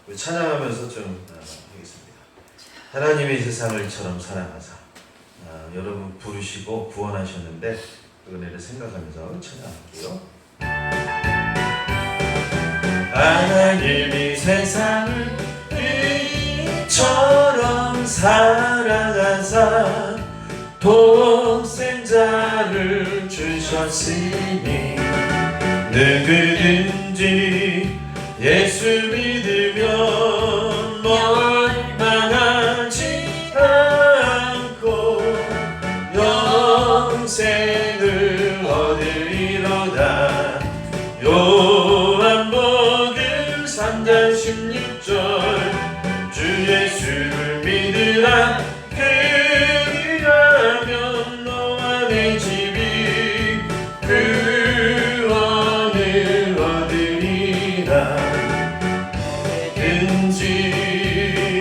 우리 찬양하면서 좀 하겠습니다. 하나님이 세상을 이처럼 사랑하사. 여러분 부르시고 구원하셨는데 그 은혜를 생각하면서 찬양할게요. 하나님이 세상을 이처럼 사랑하사 독생자를 주셨으니 누구든지 예수 믿으면 멸망하지 않고 영생을 얻으리로다. 요한복음 3장 16절 주 예수를 믿으라. 그리하면 너와 내 집이 구원을 얻으리라.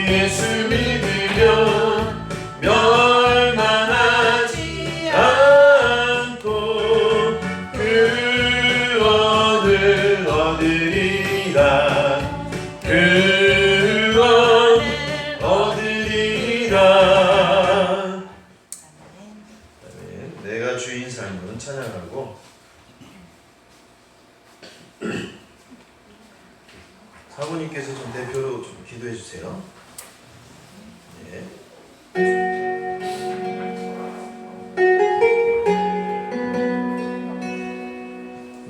예수 믿으면 멸망하지 않고 구원을 얻으리라. 구원 얻으리라. 내가 주인 삶은 찬양하고 사모님께서 좀 대표로 좀 기도해 주세요. 네.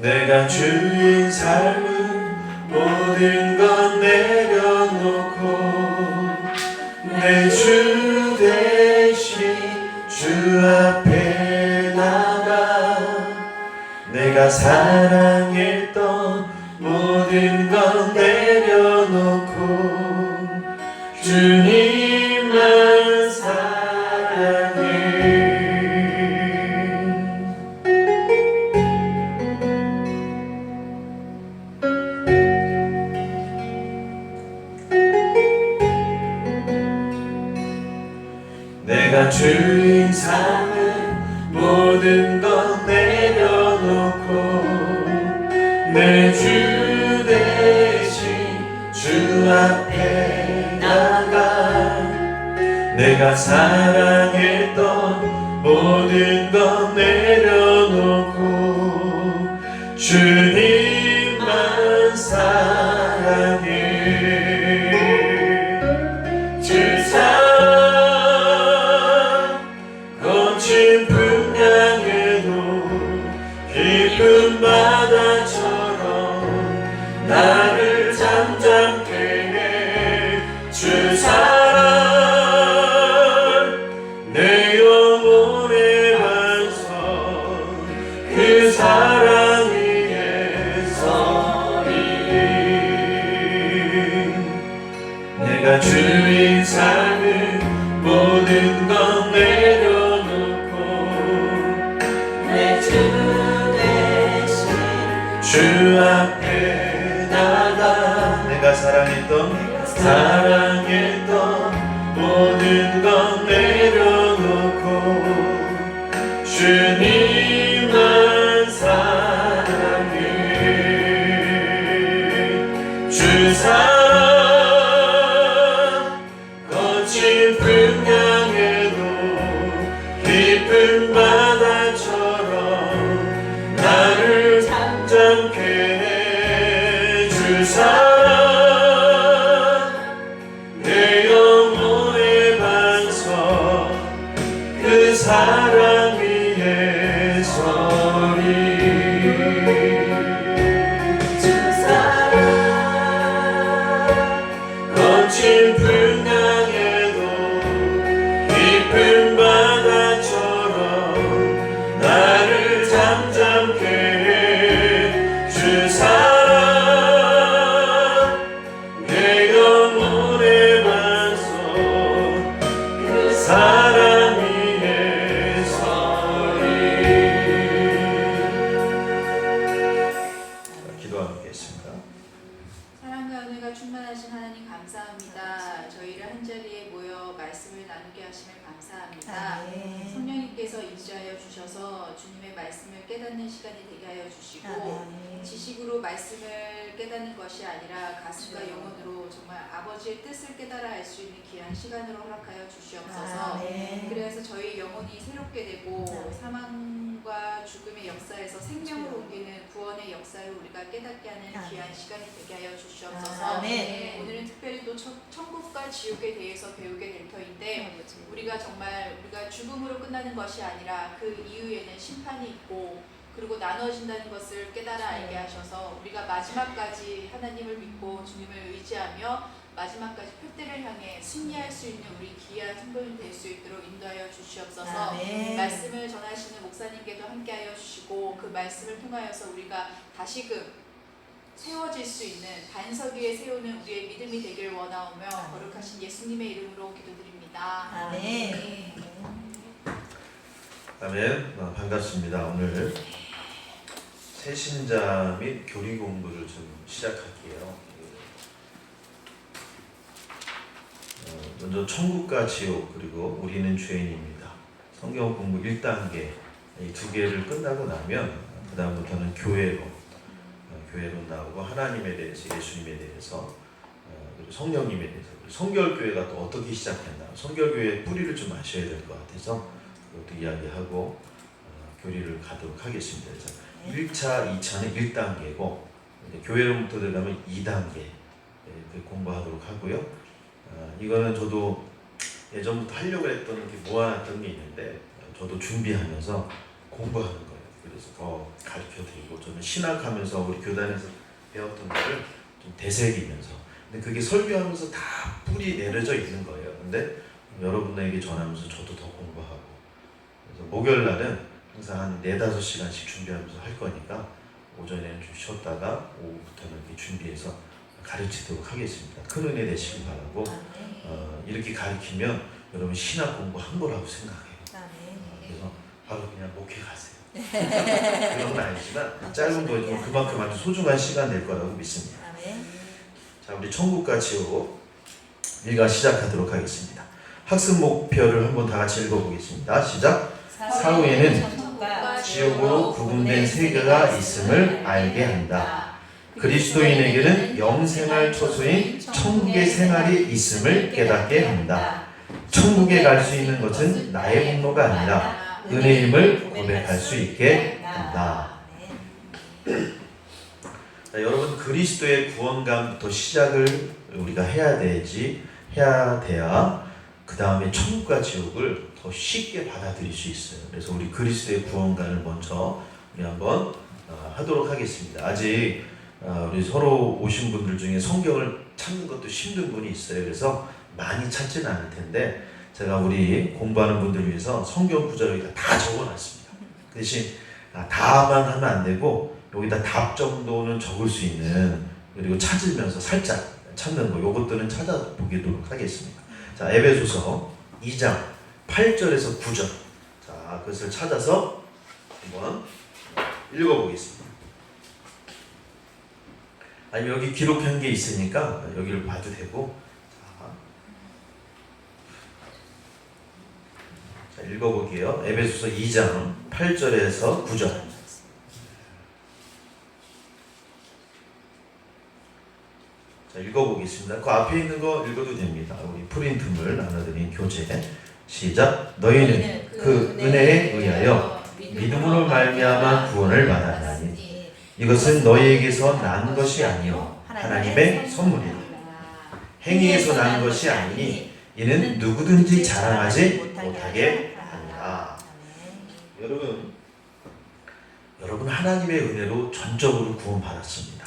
내가 주인 삶은 모든 건 내려놓고 내 주 대신 주 앞에 나가 내가 사랑했던 모든 건 내려놓고 주님만 사랑해. 내가 주인 삶은 모든 건 내려놓고 내 주 대신 주 앞에 나가 내가 사랑했던 모든 건 내려놓고 주님만 사랑해. 주 사랑 거친 풍랑에도 깊은 바다처럼 나를 잠잠케 해. 주 사랑 내 영혼의 반석 그 사랑 위에 서리. 내가 주인 삶은 모든 건 내려놓고 내 주 대신 주 앞에 나가 내가 사랑했던 모든 건 내려놓고 주님만 사랑해. 주 사랑 거친 풍랑에도 깊은 바다처럼 나를 잠잠케 해. 주 사랑 내 영혼의 반석 그 사랑 위에 서리. 주 사랑 거친 풍랑에도 깊은 바다처럼 나를 잠잠케 해. 주 사랑 내 영혼의 반석 그 사랑 위에 서리. 기도하겠습니다. 사랑과 은혜가 충만하신 하나님 감사합니다. 저희를 한자리에 모여 말씀을 나누게 하심을 감사합니다. 성령님께 주님께서 인도하여 주셔서 주님의 말씀을 깨닫는 시간이 되게 하여 주시고 아멘. 지식으로 말씀을 깨닫는 것이 아니라 가슴과 그렇죠. 영혼으로 정말 아버지의 뜻을 깨달아 알 수 있는 귀한 시간으로 허락하여 주시옵소서. 아멘. 그래서 저희 영혼이 새롭게 되고 아멘. 사망과 죽음의 역사에서 생명으로 그렇죠. 옮기는 구원의 역사를 우리가 깨닫게 하는 아멘. 귀한 시간이 되게 하여 주시옵소서. 아멘. 오늘은 특별히 또 천국과 지옥에 대해서 배우게 될 터인데 우리가 정말 우리가 죽음으로 끝나는 것이 아니라 그 이후에는 심판이 있고 그리고 나눠진다는 것을 깨달아 알게 하셔서 우리가 마지막까지 하나님을 믿고 주님을 의지하며 마지막까지 표대를 향해 승리할 수 있는 우리 귀한 성도님 될 수 있도록 인도하여 주시옵소서. 아멘. 말씀을 전하시는 목사님께도 함께하여 주시고 그 말씀을 통하여서 우리가 다시금 세워질 수 있는 반석 위에 세우는 우리의 믿음이 되길 원하오며 거룩하신 예수님의 이름으로 기도드립니다. 아멘. 아멘. 반갑습니다. 오늘 새신자 및 교리 공부를 좀 시작할게요. 먼저 천국과 지옥 그리고 우리는 죄인입니다. 성경 공부 1단계 이 두 개를 끝나고 나면 그 다음부터는 교회로 나오고 하나님에 대해서 예수님에 대해서 그리고 성령님에 대해서 성결교회가 또 어떻게 시작했나 성결교회의 뿌리를 좀 아셔야 될 것 같아서 그것도 이야기하고 교리를 가도록 하겠습니다. 그래서 1차, 2차는 1단계고 교회로부터 들어가면 2단계 공부하도록 하고요. 이거는 저도 예전부터 하려고 했던 게 모아놨던 게 있는데 저도 준비하면서 공부하는 거예요. 그래서 더 가르쳐드리고 저는 신학하면서 우리 교단에서 배웠던 거를 좀 되새기면서 근데 그게 설교하면서 다 뿌리 내려져 있는 거예요. 근데 여러분에게 전하면서 저도 더 공부하고 그래서 목요일날은 항상 한 4-5시간씩 준비하면서 할 거니까 오전에는 좀 쉬었다가 오후부터는 이렇게 준비해서 가르치도록 하겠습니다. 큰 은혜 되시길 바라고 이렇게 가르치면 여러분 신학 공부한 거라고 생각해요. 그래서 바로 그냥 목회 가세요. 그런 건 아니지만 짧은 거지만 그만큼 아주 소중한 시간 될 거라고 믿습니다. 자, 우리 천국과 지옥 읽어 시작하도록 하겠습니다. 학습 목표를 한번 다 같이 읽어보겠습니다. 시작. 사후에는 지옥으로 구분된 세계가 있음을 알게 한다. 그리스도인에게는 영생할 처소인 천국의 생활이 있음을 깨닫게 한다. 천국에 갈 수 있는 것은 나의 공로가 아니라 은혜임을 고백할 수 있게 한다. 자, 여러분 그리스도의 구원감부터 시작을 우리가 해야 돼야 그 다음에 천국과 지옥을 더 쉽게 받아들일 수 있어요. 그래서 우리 그리스도의 구원감을 먼저 우리 한번 하도록 하겠습니다. 아직 우리 서로 오신 분들 중에 성경을 찾는 것도 힘든 분이 있어요. 그래서 많이 찾지는 않을 텐데 제가 우리 공부하는 분들 위해서 성경 구절을 다 적어놨습니다. 그 대신 다만 하면 안 되고 여기다 답 정도는 적을 수 있는 그리고 찾으면서 살짝 찾는 거 요것들은 찾아보도록 하겠습니다. 자, 에베소서 2장 8절에서 9절 자 그것을 찾아서 한번 읽어보겠습니다. 아니면 여기 기록한 게 있으니까 여기를 봐도 되고 자, 읽어볼게요. 에베소서 2장 8절에서 9절 자, 읽어보겠습니다. 그 앞에 있는 거 읽어도 됩니다. 우리 프린트물 나눠드린 교재 시작. 너희는 그 은혜에 의하여 믿음으로 말미암아 구원을 받았나니 이것은 너희에게서 난 것이 아니요 하나님의 선물이라. 행위에서 난 것이 아니니 이는 누구든지 자랑하지 못하게 하니라. 여러분 하나님의 은혜로 전적으로 구원받았습니다.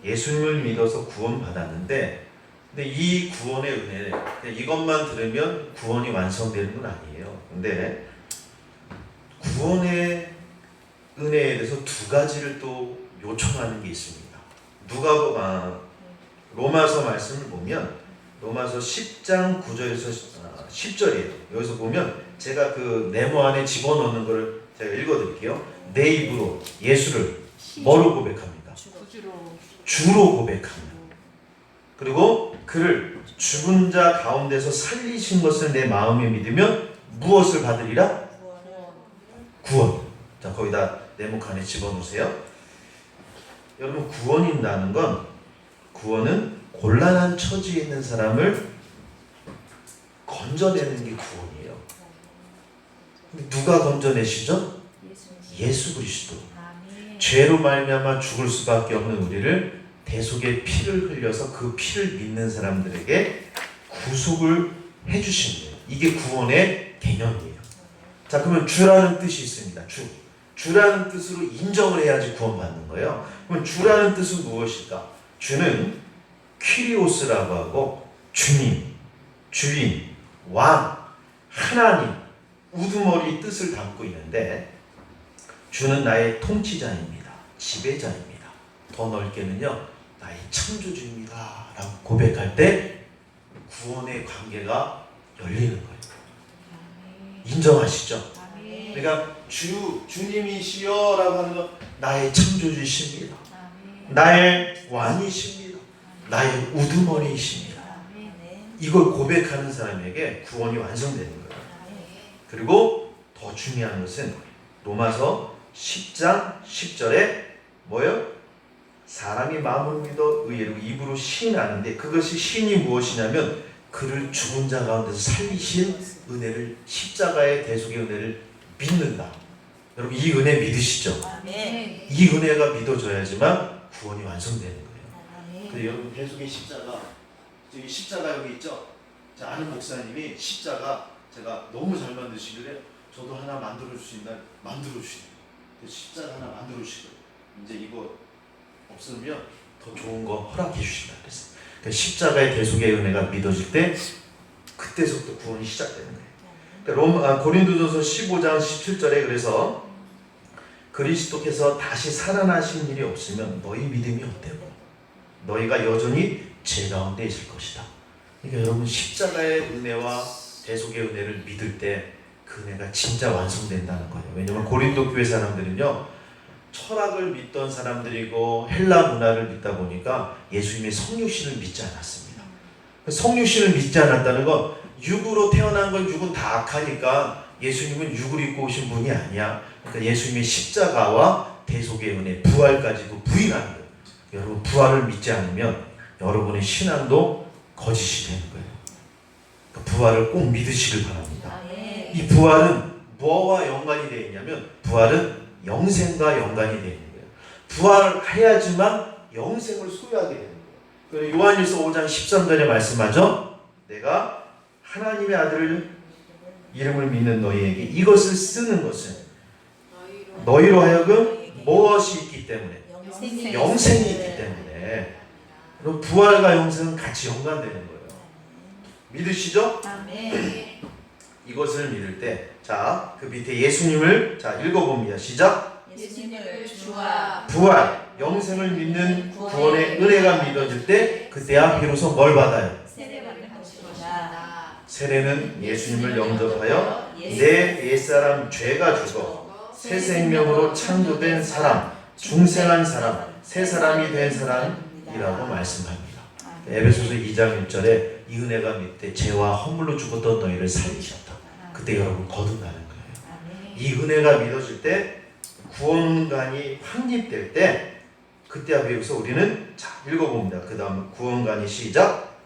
예수님을 믿어서 구원받았는데 근데 이 구원의 은혜 이것만 들으면 구원이 완성되는 건 아니에요. 근데 구원의 은혜에 대해서 두 가지를 또 요청하는 게 있습니다. 로마서 말씀을 보면 로마서 10장 9절에서 10절이에요. 여기서 보면 제가 그 네모 안에 집어넣는 걸 제가 읽어드릴게요. 내 입으로 예수를 뭐로 고백합니다? 주로 고백합니다. 그리고 그를 죽은 자 가운데서 살리신 것을 내 마음에 믿으면 무엇을 받으리라? 구원. 자, 거기다 네모 칸에 집어넣으세요. 여러분, 구원이라는 건, 구원은 곤란한 처지에 있는 사람을 건져내는 게 구원이에요. 근데 누가 건져내시죠? 예수 그리스도. 죄로 말미암아 죽을 수밖에 없는 우리를 대속의 피를 흘려서 그 피를 믿는 사람들에게 구속을 해주신 거예요. 이게 구원의 개념이에요. 자, 그러면 주라는 뜻이 있습니다. 주라는 뜻으로 인정을 해야지 구원받는 거예요. 그럼 주라는 뜻은 무엇일까? 주는 퀴리오스라고 하고 주님, 주인, 왕, 하나님, 우두머리 뜻을 담고 있는데, 주는 나의 통치자입니다. 지배자입니다. 더 넓게는요, 나의 창조주입니다 라고 고백할 때 구원의 관계가 열리는 거예요. 인정하시죠? 그러니까 주님이시여 라고 하는 건 나의 창조주이십니다. 나의 왕이십니다. 나의 우두머리이십니다. 이걸 고백하는 사람에게 구원이 완성되는 거예요. 그리고 더 중요한 것은 로마서 10장 10절에 뭐예요? 사람이 마음으로 믿어 의로 입으로 시인하는데, 그것이 시인이 무엇이냐면 그를 죽은 자 가운데서 살리신 은혜를, 십자가의 대속의 은혜를 믿는다. 여러분, 이 은혜 믿으시죠? 이 은혜가 믿어져야지만 구원이 완성되는 거예요. 근데 여러분, 대속의 십자가, 저기 십자가 여기 있죠? 자, 아는 목사님이 십자가 제가 너무 잘 만드시길래 저도 하나 만들어 주신다. 만들어 주시네요. 십자가 하나 만들어 주시고, 이제 이거 없으면 더 좋은 거 허락해 주신다 그랬어요. 그러니까 십자가의 대속의 은혜가 믿어질 때 그때서부터 구원이 시작되는 거예요. 그러니까 고린도전서 15장 17절에 그래서 그리스도께서 다시 살아나신 일이 없으면 너희 믿음이 헛되고 너희가 여전히 죄 가운데 있을 것이다. 그러니까 여러분, 십자가의 은혜와 대속의 은혜를 믿을 때 그 은혜가 진짜 완성된다는 거예요. 왜냐하면 고린도 교회 사람들은요, 철학을 믿던 사람들이고 헬라 문화를 믿다 보니까 예수님의 성육신을 믿지 않았습니다. 성육신을 믿지 않았다는 건, 육으로 태어난 건 육은 다 악하니까 예수님은 육을 입고 오신 분이 아니야. 그러니까 예수님의 십자가와 대속의 은혜, 부활까지도 부인하는 거예요. 여러분, 부활을 믿지 않으면 여러분의 신앙도 거짓이 되는 거예요. 그러니까 부활을 꼭 믿으시길 바랍니다. 이 부활은 뭐와 연관이 되어 있냐면, 부활은 영생과 연관이 되어 있는 거예요. 부활해야지만 영생을 소유하게 되는 거예요. 요한일서 5장 13절에 말씀하죠. 내가 하나님의 아들을 이름을 믿는 너희에게 이것을 쓰는 것은 너희로 하여금 무엇이 있기 때문에? 영생이 있기 때문에. 그럼 부활과 영생은 같이 연관되는 거예요. 믿으시죠? 이것을 믿을 때, 자, 그 밑에 예수님을 자 읽어봅니다. 시작. 예수님을 주와 부활, 영생을 믿는 구원의 은혜가 믿어질 때 그때야 비로소 뭘 받아요? 세례받는 것이다. 세례는 예수님을 영접하여 내 옛사람 죄가 죽어 새 생명으로 창조된 사람, 중생한 사람, 새 사람이 된 사람이라고 말씀합니다. 에베소서 2장 1절에 이 은혜가 밑에 죄와 허물로 죽었던 너희를 살리셨다. 그때 여러분 거듭나는 거예요. 이 은혜가 믿어질 때, 구원관이 확립될 때, 그때야 비로소 우리는, 자, 읽어봅니다. 그 다음 구원관이 시작.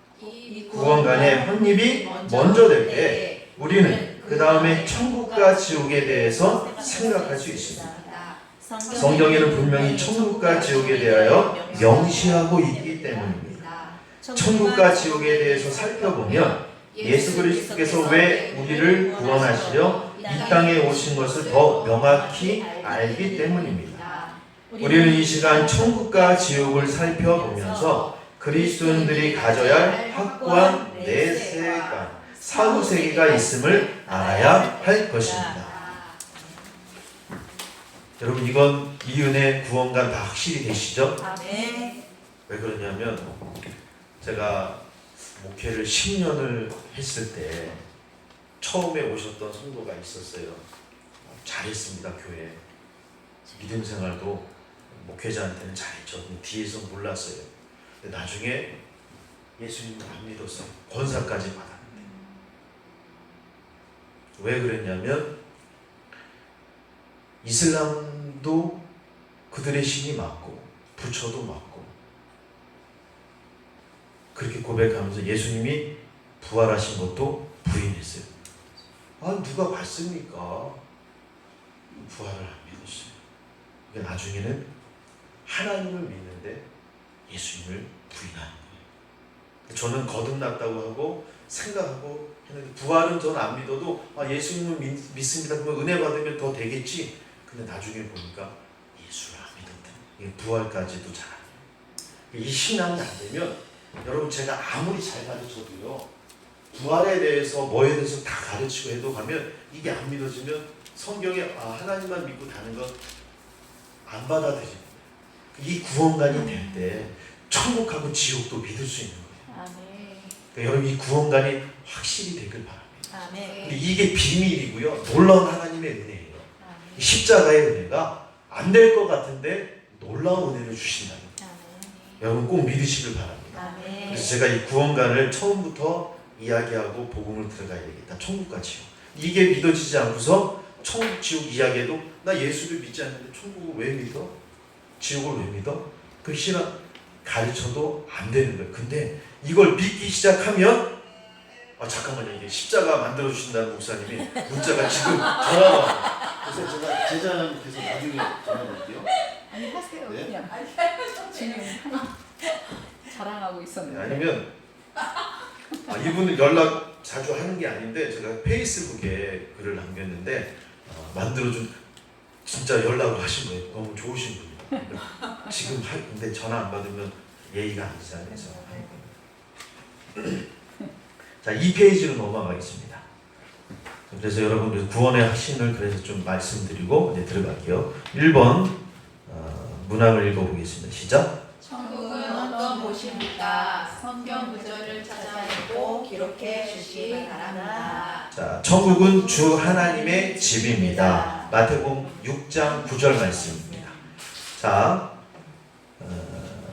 구원관의 확립이 먼저 될 때 우리는 그 다음에 천국과 지옥에 대해서 생각할 수 있습니다. 성경에는 분명히 천국과 지옥에 대하여 명시하고 있기 때문입니다. 천국과 지옥에 대해서 살펴보면 예수 그리스도께서 왜 우리를 구원하시려 이 땅에 오신 것을 더 명확히 알기 때문입니다. 우리는 이 시간 천국과 지옥을 살펴보면서 그리스도인들이 가져야 할 확고한 내세관, 사후세계가 있음을 알아야 할 것입니다. 여러분, 이 은혜 구원관 다 확실히 되시죠? 왜 그러냐면, 제가 목회를 10년을 했을 때 처음에 오셨던 성도가 있었어요. 잘했습니다, 교회. 믿음 생활도 목회자한테는 잘했죠. 뒤에서 몰랐어요. 근데 나중에 예수님을 안 믿었어요. 권사까지 받았는데. 왜 그랬냐면 이슬람도 그들의 신이 맞고 부처도 맞고 그렇게 고백하면서 예수님이 부활하신 것도 부인했어요. 아, 누가 봤습니까? 부활을 안 믿었어요. 그러니까 나중에는 하나님을 믿는데 예수님을 부인하는 거예요. 저는 거듭났다고 하고 생각하고 했는데 부활은 저는 안 믿어도 예수님을 믿습니다. 그러면 은혜 받으면 더 되겠지. 근데 나중에 보니까 예수를 안 믿었다. 이게 부활까지도 잘 안 돼요. 이 신앙이 안 되면 여러분 제가 아무리 잘 가르쳐도요. 부활에 대해서 뭐에 대해서 다 가르치고 해도 가면 이게 안 믿어지면 성경에 하나님만 믿고 다는 건 안 받아들입니다. 이 구원관이 될 때 천국하고 지옥도 믿을 수 있는 거예요. 아멘. 그러니까 여러분 이 구원관이 확실히 되길 바랍니다. 아멘. 근데 이게 비밀이고요. 놀라운 하나님의 은혜예요. 아멘. 십자가의 은혜가 안 될 것 같은데 놀라운 은혜를 주신다는 거예요. 아멘. 여러분 꼭 믿으시길 바랍니다. 아멘. 그래서 제가 이 구원관을 처음부터 이야기하고 복음을 들어가야 되겠다. 천국과 지옥. 이게 믿어지지 않고서 천국 지옥 이야기해도 나 예수를 믿지 않는데 천국을 왜 믿어? 지옥을 왜 믿어? 그 신앙 가르쳐도 안 되는 거예요. 근데 이걸 믿기 시작하면 잠깐만요. 이게 십자가 만들어 주신다는 목사님이 문자가 지금 전화가 와요. 그래서 제가 제자님께서 나중에 전화 드릴게요. 아니 하세요. 네? 그냥 지금 자랑하고 있었는데. 아니면 이분은 연락 자주 하는 게 아닌데 제가 페이스북에 글을 남겼는데 만들어준 진짜 연락을 하신 거예요. 너무 좋으신 분이에요. 지금 근데 전화 안 받으면 예의가 아니잖아요. 그래서 자, 2페이지로 넘어가겠습니다. 그래서 여러분 구원의 확신을 그래서 좀 말씀드리고 이제 들어갈게요. 1번 문항을 읽어보겠습니다. 시작. 천국은 어떤 곳입니까? 성경 구절을 찾아내고 기록해 주시기 바랍니다. 자, 천국은 주 하나님의 집입니다. 마태복음 6장 9절 말씀입니다. 자,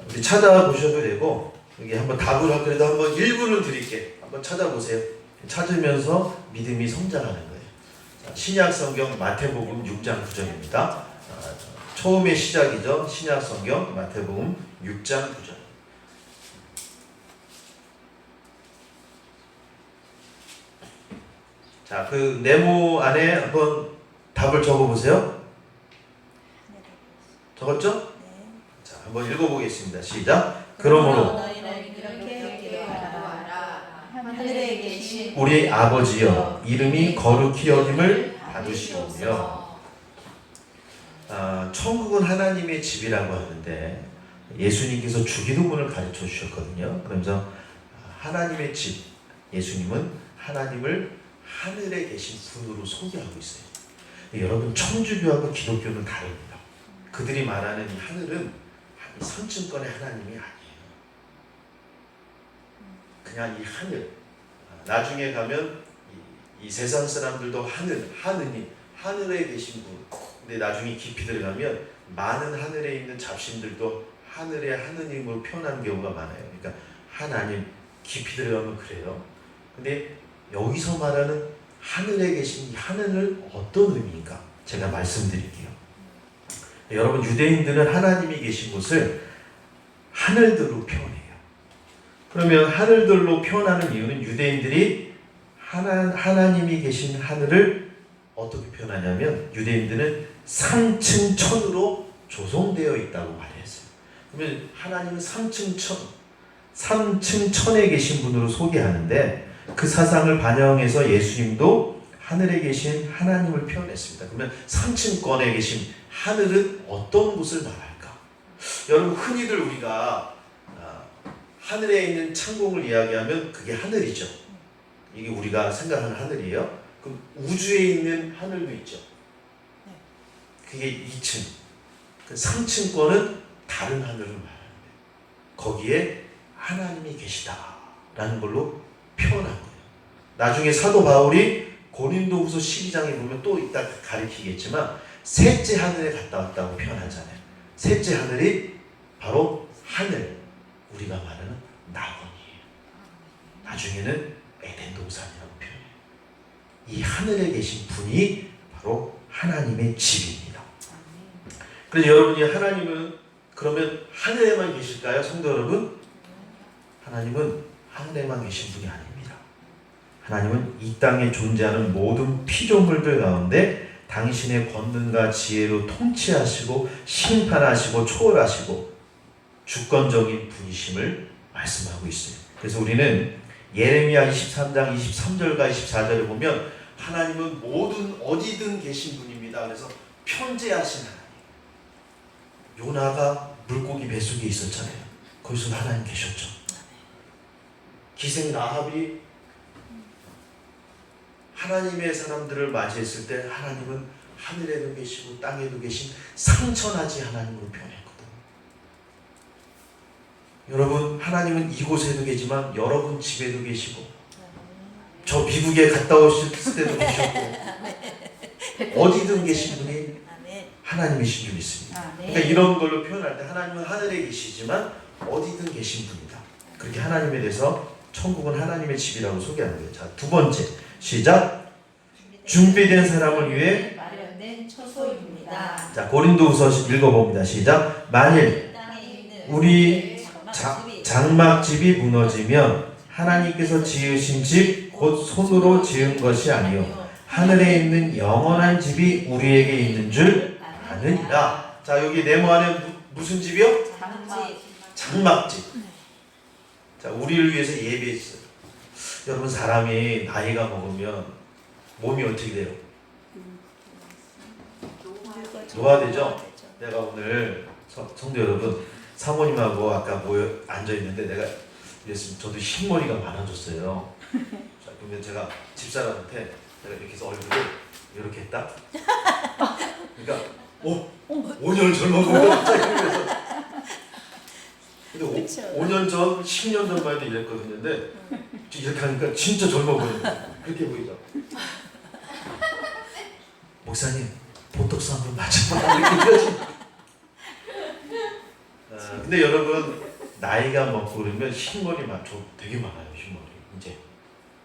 우리 찾아보셔도 되고 여기 한번 답을 그래도 한번 1분을 드릴게. 한번 찾아보세요. 찾으면서 믿음이 성장하는 거예요. 자, 신약 성경 마태복음 6장 9절입니다. 처음의 시작이죠. 신약 성경 마태복음 6장 9절. 자, 그 네모 안에 한번 답을 적어보세요. 적었죠? 자, 한번 읽어보겠습니다. 시작. 그러므로 너희는 이렇게 기도하라. 하늘에 계신 우리 아버지여 이름이 거룩히 여김을 받으시오며. 천국은 하나님의 집이라고 하는데 예수님께서 주기도문을 가르쳐 주셨거든요. 그러면서 하나님의 집, 예수님은 하나님을 하늘에 계신 분으로 소개하고 있어요. 여러분 천주교하고 기독교는 다릅니다. 그들이 말하는 이 하늘은 선층권의 하나님이 아니에요. 그냥 이 하늘. 나중에 가면 이 세상 사람들도 하느님, 하늘에 계신 분. 근데 나중에 깊이 들어가면 많은 하늘에 있는 잡신들도 하늘의 하느님으로 표현하는 경우가 많아요. 그러니까 하나님 깊이 들어가면 그래요. 근데 여기서 말하는 하늘에 계신 이 하늘은 어떤 의미인가? 제가 말씀드릴게요. 여러분 유대인들은 하나님이 계신 곳을 하늘들로 표현해요. 그러면 하늘들로 표현하는 이유는 유대인들이 하나님이 계신 하늘을 어떻게 표현하냐면 유대인들은 삼층천으로 조성되어 있다고 말했어요. 그러면 하나님은 삼층천에 계신 분으로 소개하는데 그 사상을 반영해서 예수님도 하늘에 계신 하나님을 표현했습니다. 그러면 삼층권에 계신 하늘은 어떤 곳을 말할까? 여러분 흔히들 우리가 하늘에 있는 창공을 이야기하면 그게 하늘이죠. 이게 우리가 생각하는 하늘이에요. 그럼 우주에 있는 하늘도 있죠. 그게 2층. 그 3층권은 다른 하늘을 말하는데 거기에 하나님이 계시다라는 걸로 표현한 거예요. 나중에 사도 바울이 고린도후서 12장에 보면 또 이따 가리키겠지만 셋째 하늘에 갔다 왔다고 표현하잖아요. 셋째 하늘이 바로 하늘, 우리가 말하는 낙원이에요. 나중에는 에덴 동산이라고 표현해요. 이 하늘에 계신 분이 바로 하나님의 집입니다. 그래서 여러분이 하나님은 그러면 하늘에만 계실까요? 성도 여러분? 하나님은 하늘에만 계신 분이 아닙니다. 하나님은 이 땅에 존재하는 모든 피조물들 가운데 당신의 권능과 지혜로 통치하시고 심판하시고 초월하시고 주권적인 분이심을 말씀하고 있어요. 그래서 우리는 예레미야 23장 23절과 24절을 보면 하나님은 모든 어디든 계신 분입니다. 그래서 편재하신 하나님. 요나가 물고기 뱃속에 있었잖아요. 거기서 하나님 계셨죠. 기생 라합이 하나님의 사람들을 맞이했을 때 하나님은 하늘에도 계시고 땅에도 계신 상천하지 하나님으로 표현했거든요. 여러분, 하나님은 이곳에도 계지만 여러분 집에도 계시고 저 미국에 갔다 오실 때도 계셨고 어디든 계신 분이 하나님이신 줄 믿습니다. 그러니까 이런 걸로 표현할 때 하나님은 하늘에 계시지만 어디든 계신 분이다. 그렇게 하나님에 대해서 천국은 하나님의 집이라고 소개하는 거예요. 자, 두 번째 시작. 준비된 사람을 위해 마련된 처소입니다. 자, 고린도후서 읽어봅니다. 시작. 만일 우리 장막집이 무너지면 하나님께서 지으신 집 곧 손으로 지은 것이 아니요 하늘에 있는 영원한 집이 우리에게 있는 줄 아느니라. 자, 여기 네모 안에 무슨 집이요? 장막집. 자, 우리를 위해서 예비했어요. 여러분, 사람이 나이가 먹으면 몸이 어떻게 돼요? 노화되죠? 내가 오늘 성도 여러분, 사모님하고 아까 모여 앉아있는데 내가 이랬으면 저도 흰머리가 많아졌어요. 자, 그러면 제가 집사람한테 내가 이렇게 해서 얼굴을 이렇게 했다? 그러니까 5년 젊어 보여 갑자기. 그래서 근데 5년 전, 10년 전만 해도 이랬거든요. 근데 이렇게 하니까 진짜 젊어 보이는 거예요. 그렇게 보이죠? 목사님, 보톡스 한번 맞춰봐. 이렇게 이러지. 근데 여러분, 나이가 먹고 그러면 흰머리 저 되게 많아요. 흰머리.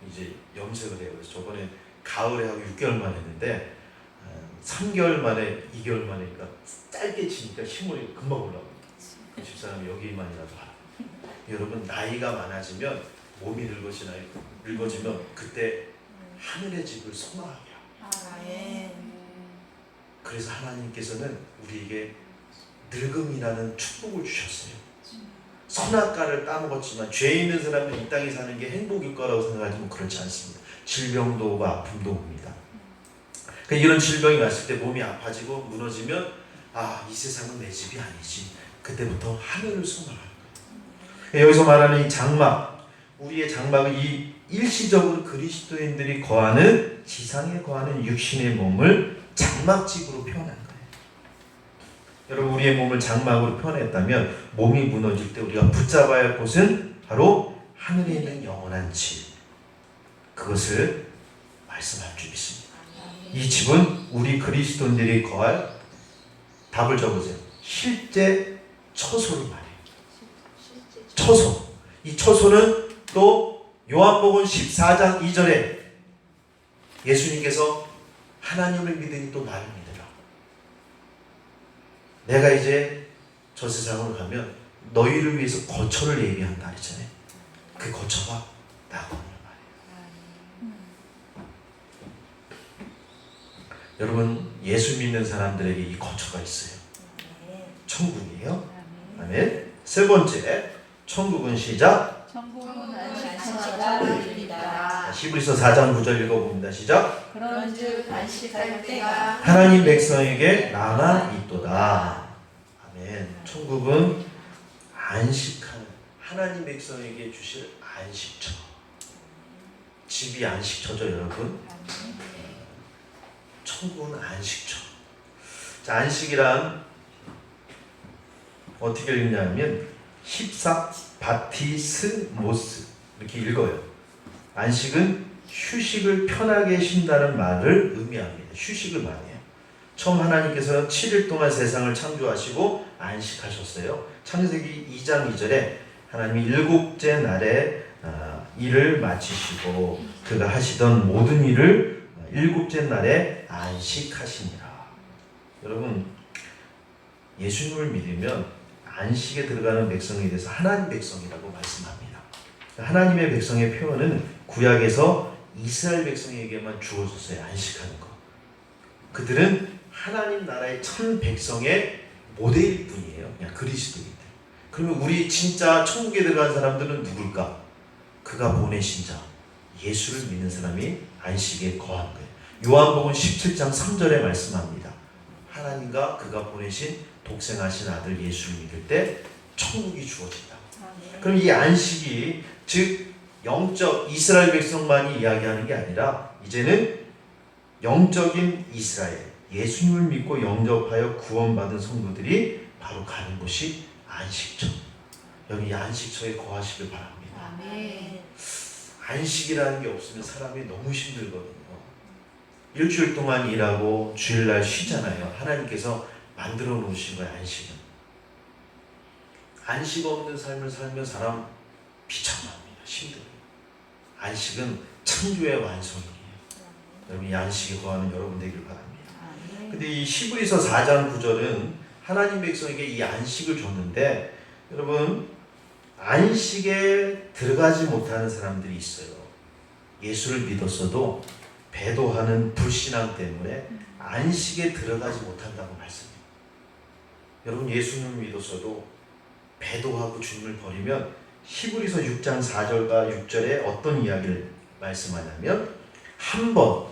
이제 염색을 해요. 그래서 저번에 가을에 하고 6개월만 했는데 3개월 만에 2개월 만에니까 짧게 치니까 흰머리가 금방 올라와요. 그 집사람이 여기만이라도 하라. 여러분, 나이가 많아지면 몸이 늙어지면 그때 하늘의 집을 소망하게 합니다. 그래서 하나님께서는 우리에게 늙음이라는 축복을 주셨어요. 선악과를 따먹었지만 죄 있는 사람은 이 땅에 사는 게 행복일 거라고 생각하지만 그렇지 않습니다. 질병도 오고 아픔도 옵니다. 그러니까 이런 질병이 왔을 때 몸이 아파지고 무너지면 이 세상은 내 집이 아니지. 그때부터 하늘을 소망하는 거예요. 여기서 말하는 이 장막, 우리의 장막은 이 일시적으로 그리스도인들이 거하는 지상에 거하는 육신의 몸을 장막집으로 표현한 거예요. 여러분, 우리의 몸을 장막으로 표현했다면 몸이 무너질 때 우리가 붙잡아야 할 곳은 바로 하늘에 있는 영원한 집. 그것을 말씀할 줄 믿습니다. 이 집은 우리 그리스도인들이 거할, 답을 적으세요. 실제 처소를 말해요. 처소. 이 처소는 또 요한복음 14장 2절에 예수님께서 하나님을 믿으니 또 나를 믿으라. 내가 이제 저 세상으로 가면 너희를 위해서 거처를 예비한다 했잖아요. 그 거처가 나거든요 말이에요. 여러분, 예수 믿는 사람들에게 이 거처가 있어요. 천국이에요. 아멘. 세 번째, 천국은 시작. 천국은 안식처가 되리라. 히브리서 4장 9절 읽어봅니다. 시작. 그런즉 안식할 때가 하나님 백성에게 남아 있도다. 아멘. 천국은 안식하는 하나님 백성에게 주실 안식처. 집이 안식처죠, 여러분. 천국은 안식처. 자, 안식이란 어떻게 읽냐면 힙사 바티스모스 이렇게 읽어요. 안식은 휴식을 편하게 쉰다는 말을 의미합니다. 휴식을 말해요. 처음 하나님께서 7일 동안 세상을 창조하시고 안식하셨어요. 창세기 2장 2절에 하나님이 7째 날에 일을 마치시고 그가 하시던 모든 일을 7째 날에 안식하시니라. 여러분, 예수님을 믿으면 안식에 들어가는 백성에 대해서 하나님 백성이라고 말씀합니다. 하나님의 백성의 표현은 구약에서 이스라엘 백성에게만 주어졌어요. 안식하는 것. 그들은 하나님 나라의 천 백성의 모델일 뿐이에요. 그냥 그리스도인들. 그러면 우리 진짜 천국에 들어간 사람들은 누굴까? 그가 보내신 자, 예수를 믿는 사람이 안식에 거한 거예요. 요한복음 17장 3절에 말씀합니다. 하나님과 그가 보내신 독생하신 아들 예수를 믿을 때 천국이 주어진다. 그럼 이 안식이 즉 영적 이스라엘 백성만이 이야기하는 게 아니라 이제는 영적인 이스라엘, 예수님을 믿고 영접하여 구원받은 성도들이 바로 가는 곳이 안식처. 여기 안식처에 거하시길 바랍니다. 아멘. 안식이라는 게 없으면 사람이 너무 힘들거든요. 일주일 동안 일하고 주일날 쉬잖아요. 하나님께서 만들어 놓으신 거예요. 안식은. 안식 없는 삶을 살면 사람 비참합니다. 힘들어요. 안식은 창조의 완성이에요. 여러분 이 안식에 거하는 여러분 되길 바랍니다. 근데 이 히브리서 4장 9절은 하나님 백성에게 이 안식을 줬는데 여러분 안식에 들어가지 못하는 사람들이 있어요. 예수를 믿었어도 배도하는 불신앙 때문에 안식에 들어가지 못한다고 말씀해요. 여러분 예수님을 믿었어도 배도하고 주님을 버리면 히브리서 6장 4절과 6절에 어떤 이야기를 말씀하냐면 한번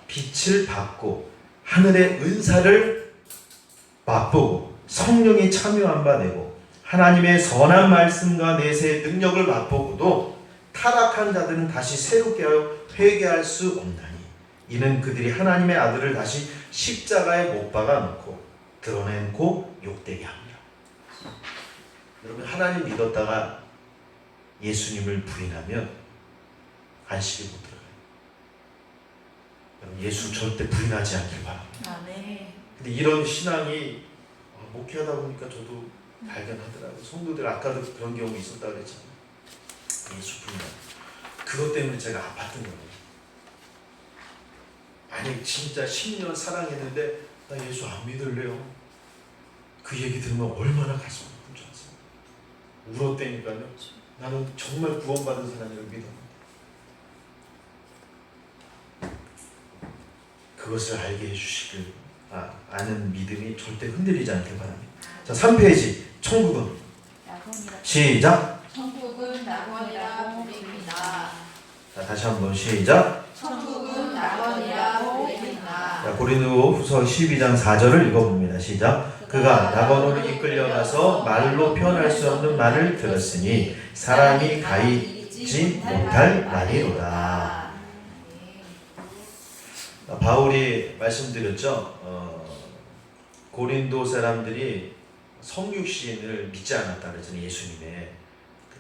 빛을 받고 하늘의 은사를 맛보고 성령이 참여한 바 되고 하나님의 선한 말씀과 내세의 능력을 맛보고도 타락한 자들은 다시 새롭게 하여 회개할 수 없나니 이는 그들이 하나님의 아들을 다시 십자가에 못 박아 놓고 드러내고 욕되게 합니다. 여러분 하나님 믿었다가 예수님을 부인하면 안식에 못 들어가요. 여러분 예수 절대 부인하지 않길 바랍니다. 아멘. 근데 이런 신앙이 목회하다 보니까 저도 발견하더라고요. 성도들 아까도 그런 경우 있었다고 그랬잖아요. 예수 부인하 그것 때문에 제가 아팠던 거예요. 아니 진짜 10년 사랑했는데 나 예수 안 믿을래요. 그 얘기 들으면 얼마나 가슴 아픈 줄 아세요. 울었다니까요. 나는 정말 구원받은 사람이라고 믿었는데 그것을 알게 해주시길 아는 믿음이 절대 흔들리지 않길 바랍니다. 자 3페이지 천국은 시작. 천국은 낙원이라 불립니다. 자 다시 한번 시작. 천국은 낙원이라 불립니다. 자, 고린도후서 12장 4절을 읽어봅니다. 시작. 그가 낙원으로 이끌려가서 말로 표현할 수 없는 말을 들었으니 사람이 가히 잊지 못할 말이로다. 바울이 말씀드렸죠. 고린도 사람들이 성육신을 믿지 않았다 그랬잖아요. 예수님의.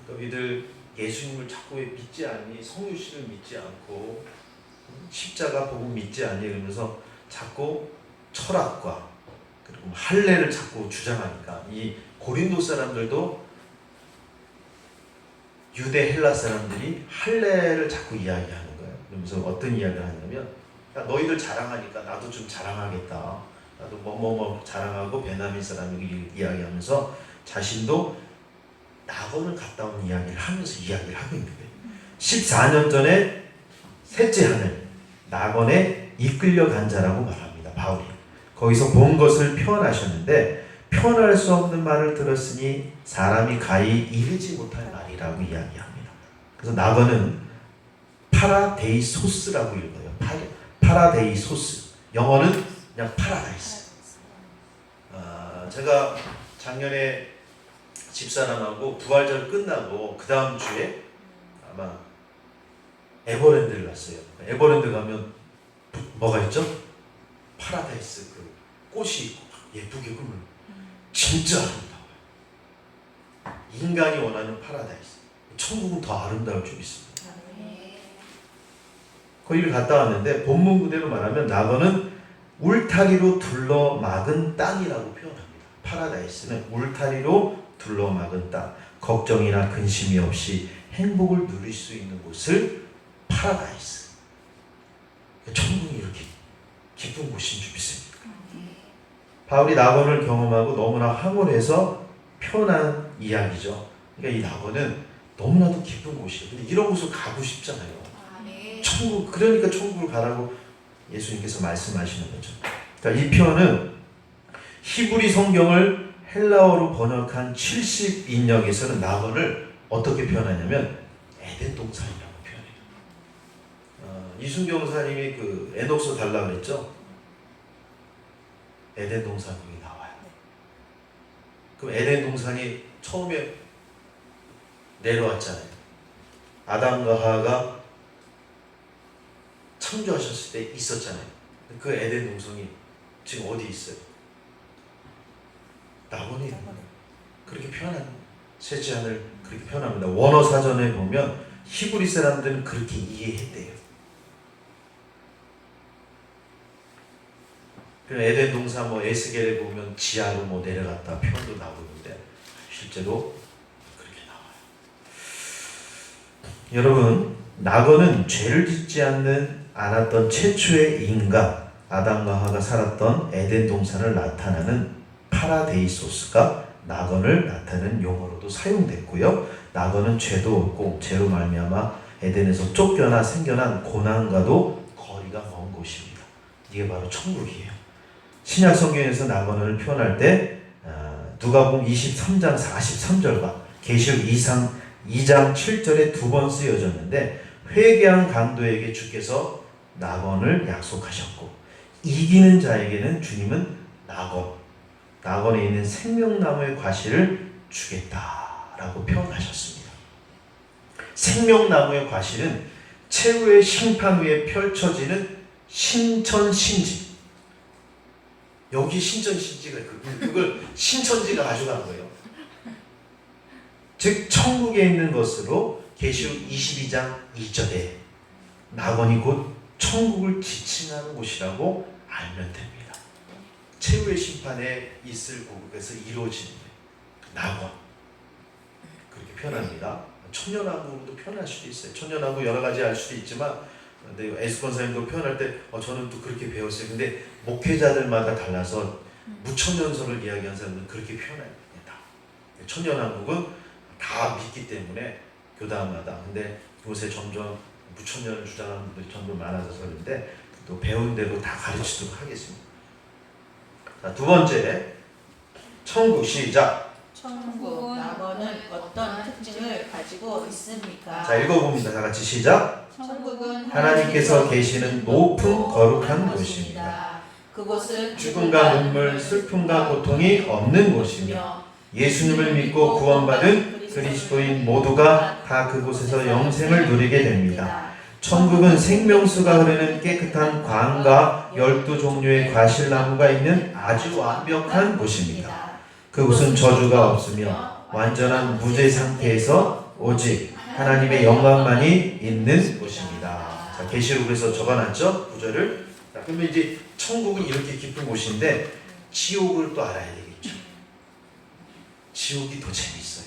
너희들 예수님을 자꾸 왜 믿지 않니? 성육신을 믿지 않고 십자가 복음 믿지 않니? 이러면서 자꾸 철학과 그리고 할례를 자꾸 주장하니까 이 고린도 사람들도 유대 헬라 사람들이 할례를 자꾸 이야기하는 거예요. 그러면서 어떤 이야기를 하냐면 야, 너희들 자랑하니까 나도 좀 자랑하겠다. 나도 뭐뭐뭐 자랑하고 베냐민 사람에게 이야기하면서 자신도 낙원을 갔다 온 이야기를 하면서 이야기를 하고 있는 거예요. 14년 전에 셋째 하늘 낙원에 이끌려간 자라고 말합니다. 바울이 거기서 본 것을 표현하셨는데 표현할 수 없는 말을 들었으니 사람이 가히 이르지 못할 말이라고 이야기합니다. 그래서 낙원은 파라데이소스라고 읽어요. 파라데이소스. 영어는 그냥 파라다이스. 제가 작년에 집사람하고 부활절 끝나고 그 다음 주에 아마 에버랜드를 갔어요. 에버랜드 가면 뭐가 있죠? 파라다이스 그 꽃이 있고 예쁘게 흐르는 진짜 아름다워요. 인간이 원하는 파라다이스. 천국은 더 아름다울 줄 믿습니다. 거기를 갔다 왔는데 본문 그대로 말하면 낙원은 울타리로 둘러막은 땅이라고 표현합니다. 파라다이스는 울타리로 둘러막은 땅, 걱정이나 근심이 없이 행복을 누릴 수 있는 곳을 파라다이스. 천국이 이렇게 기쁜 곳인 줄 믿습니다. 바울이 낙원을 경험하고 너무나 황홀해서 표현한 이야기죠. 그러니까 이 낙원은 너무나도 기쁜 곳이에요. 근데 이런 곳을 가고 싶잖아요. 아멘. 천국, 그러니까 천국을 가라고 예수님께서 말씀하시는 거죠. 그러니까 이 표현은 히브리 성경을 헬라어로 번역한 70인역에서는 낙원을 어떻게 표현하냐면 에덴 동산이라고 표현해요. 이순경 목사님이 그 에녹서 달라고 그랬죠? 에덴 동산 거기 나와요. 그럼 에덴 동산이 처음에 내려왔잖아요. 아담과 하와가 창조하셨을 때 있었잖아요. 그 에덴 동산이 지금 어디 있어요? 낙원이 그렇게 표현한 셋째 하늘 그렇게 표현합니다. 원어 사전에 보면 히브리 사람들은 그렇게 이해했대요. 에덴 동산 뭐 에스겔에 보면 지하로 뭐 내려갔다 표현도 나오고 있는데 실제로 그렇게 나와요. 여러분, 낙원은 죄를 짓지 않았던 최초의 인간 아담과 하와가 살았던 에덴 동산을 나타내는 파라데이소스가 낙원을 나타내는 용어로도 사용됐고요. 낙원은 죄도 없고 죄로 말미암아 에덴에서 쫓겨나 생겨난 고난과도 거리가 먼 곳입니다. 이게 바로 천국이에요. 신약 성경에서 낙원을 표현할 때 누가복음 23장 43절과 계시록 2장 7절에 두 번 쓰여졌는데 회개한 강도에게 주께서 낙원을 약속하셨고 이기는 자에게는 주님은 낙원에 있는 생명나무의 과실을 주겠다라고 표현하셨습니다. 생명나무의 과실은 최후의 심판 후에 펼쳐지는 신천신지. 여기 신천신지가 그걸 신천지가 가져간 거예요. 즉 천국에 있는 것으로 계시록 22장 2절에 낙원이 곧 천국을 지칭하는 곳이라고 알면 됩니다. 최후의 심판에 있을 곳에서 이루어지는 낙원 그렇게 표현합니다. 천년왕국으로도 표현할 수도 있어요. 천년왕국 여러 가지 할 수도 있지만 근데 에스콘 사님도 표현할 때 저는 또 그렇게 배웠어요. 근데 목회자들마다 달라서 무천년설을 이야기하는 사람들은 그렇게 표현합니다. 천년왕국은 다 믿기 때문에 교단마다. 근데 요새 점점 무천년을 주장하는 분들이 점점 많아져서 그런데 또 배운 대로 다 가르치도록 하겠습니다. 자, 두 번째, 천국 시작. 천국 낙원은 어떤 특징을 가지고 있습니까? 자, 읽어봅니다. 다 같이 시작. 천국은 하나님께서 계시는 높은 거룩한 곳입니다. 그곳은 죽음과 눈물, 슬픔과 고통이 없는 곳이며 예수님을 믿고 구원받은 그리스도인 모두가 다 그곳에서 영생을 누리게 됩니다. 천국은 생명수가 흐르는 깨끗한 강과 12종류의 과실나무가 있는 아주 완벽한 곳입니다. 그곳은 저주가 없으며 완전한 무죄 상태에서 오직 하나님의 영광만이 있는 곳입니다. 자, 계시록에서 적어놨죠? 구절을. 자, 그러면 이제 천국은 이렇게 깊은 곳인데 지옥을 또 알아야 되겠죠. 지옥이 더 재밌어요.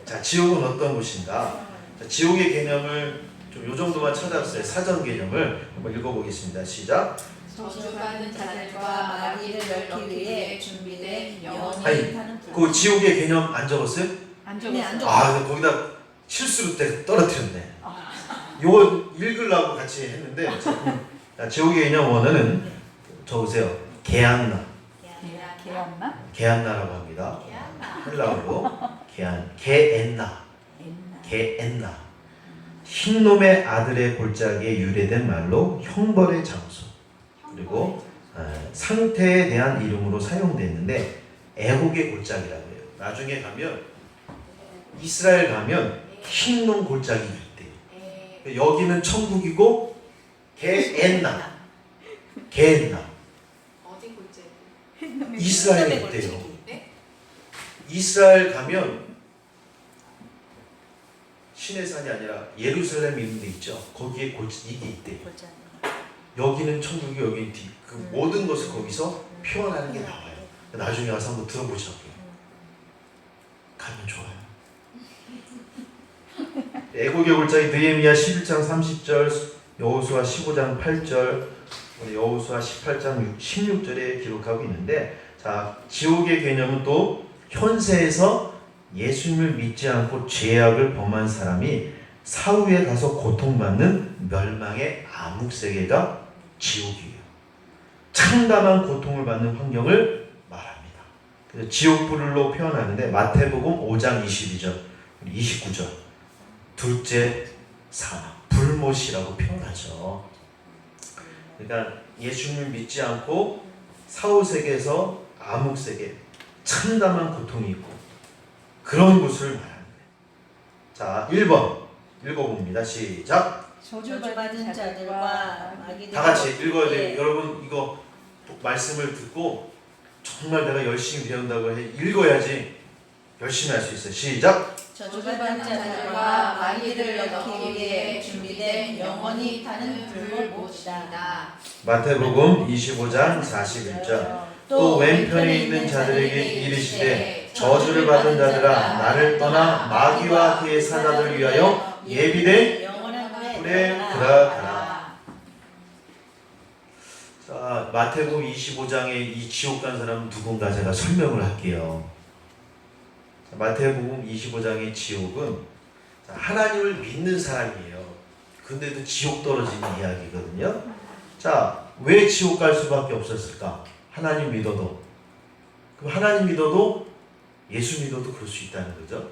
자, 지옥은 어떤 곳인가? 자, 지옥의 개념을 좀 요 정도만 찾아봤어요. 사전 개념을 한번 읽어보겠습니다. 시작. 저주받는 자들과 마귀를 넣기 위해 준비된 영원히 아니, 타는 불. 그 지옥의 개념 안 적었어요? 안 네, 안 적었어요. 아, 거기다 실수로 때 떨어뜨렸네. 요거 읽으려고 같이 했는데 자, 지옥의 개념 원어는 적으세요. 게안나. 개였나? 게안나라고 합니다. 헬라어로 게엔나. 게엔나. 흰놈의 아들의 골짜기에 유래된 말로 형벌의 장소. 그리고 상태에 대한 이름으로 사용됐는데 애국의 골짜기라고 해요. 나중에 가면 이스라엘 가면 흰놈 골짜기가 있대요. 여기는 천국이고 게엔나 어디 골짜기? 이스라엘에 있대요. 네? 이스라엘 가면 신의 산이 아니라 예루살렘 있는 데 있죠. 거기에 이게 있대요. 여기는 천국이 여기 그 모든 것을 거기서 표현하는 게 나와요. 나중에 와서 한번 들어보자고요. 가면 좋아요. 애국의 골짜기 느헤미야 11장 30절, 여호수아 15장 8절, 우리 여호수아 18장 16절에 기록하고 있는데, 자, 지옥의 개념은 또 현세에서 예수님을 믿지 않고 죄악을 범한 사람이 사후에 가서 고통받는 멸망의 암흑세계가 지옥이에요. 참담한 고통을 받는 환경을 말합니다. 그래서 지옥불로 표현하는데 마태복음 5장 22절, 29절 둘째 사망, 불못이라고 표현하죠. 그러니까 예수님을 믿지 않고 사후세계에서 암흑세계, 참담한 고통이 있고 그런 곳을 말합니다. 자, 1번 읽어봅니다. 시작. 저주받은 자들과 마귀들 다 같이 읽어야 돼요. 여러분 이거 말씀을 듣고 정말 내가 열심히 배운다고 해 읽어야지 열심히 할 수 있어요. 시작. 저주받은 자들과 마귀를 넣기 위해 준비된 영원히 타는 불못이다. 마태복음 25장 41절. 또 왼편에 있는 자들에게 이르시되 저주를 받은 자들아 나를 떠나 마귀와 그의 사자들을 위하여 예비된 영원한 불에 들어가라. 자, 마태복음 25장에 이 지옥 간 사람은 누군가 제가 설명을 할게요. 자, 마태복음 25장의 지옥은 하나님을 믿는 사람이에요. 근데도 지옥 떨어지는 이야기거든요. 자, 왜 지옥 갈 수밖에 없었을까? 하나님 믿어도. 그럼 하나님 믿어도 예수 믿어도 그럴 수 있다는 거죠.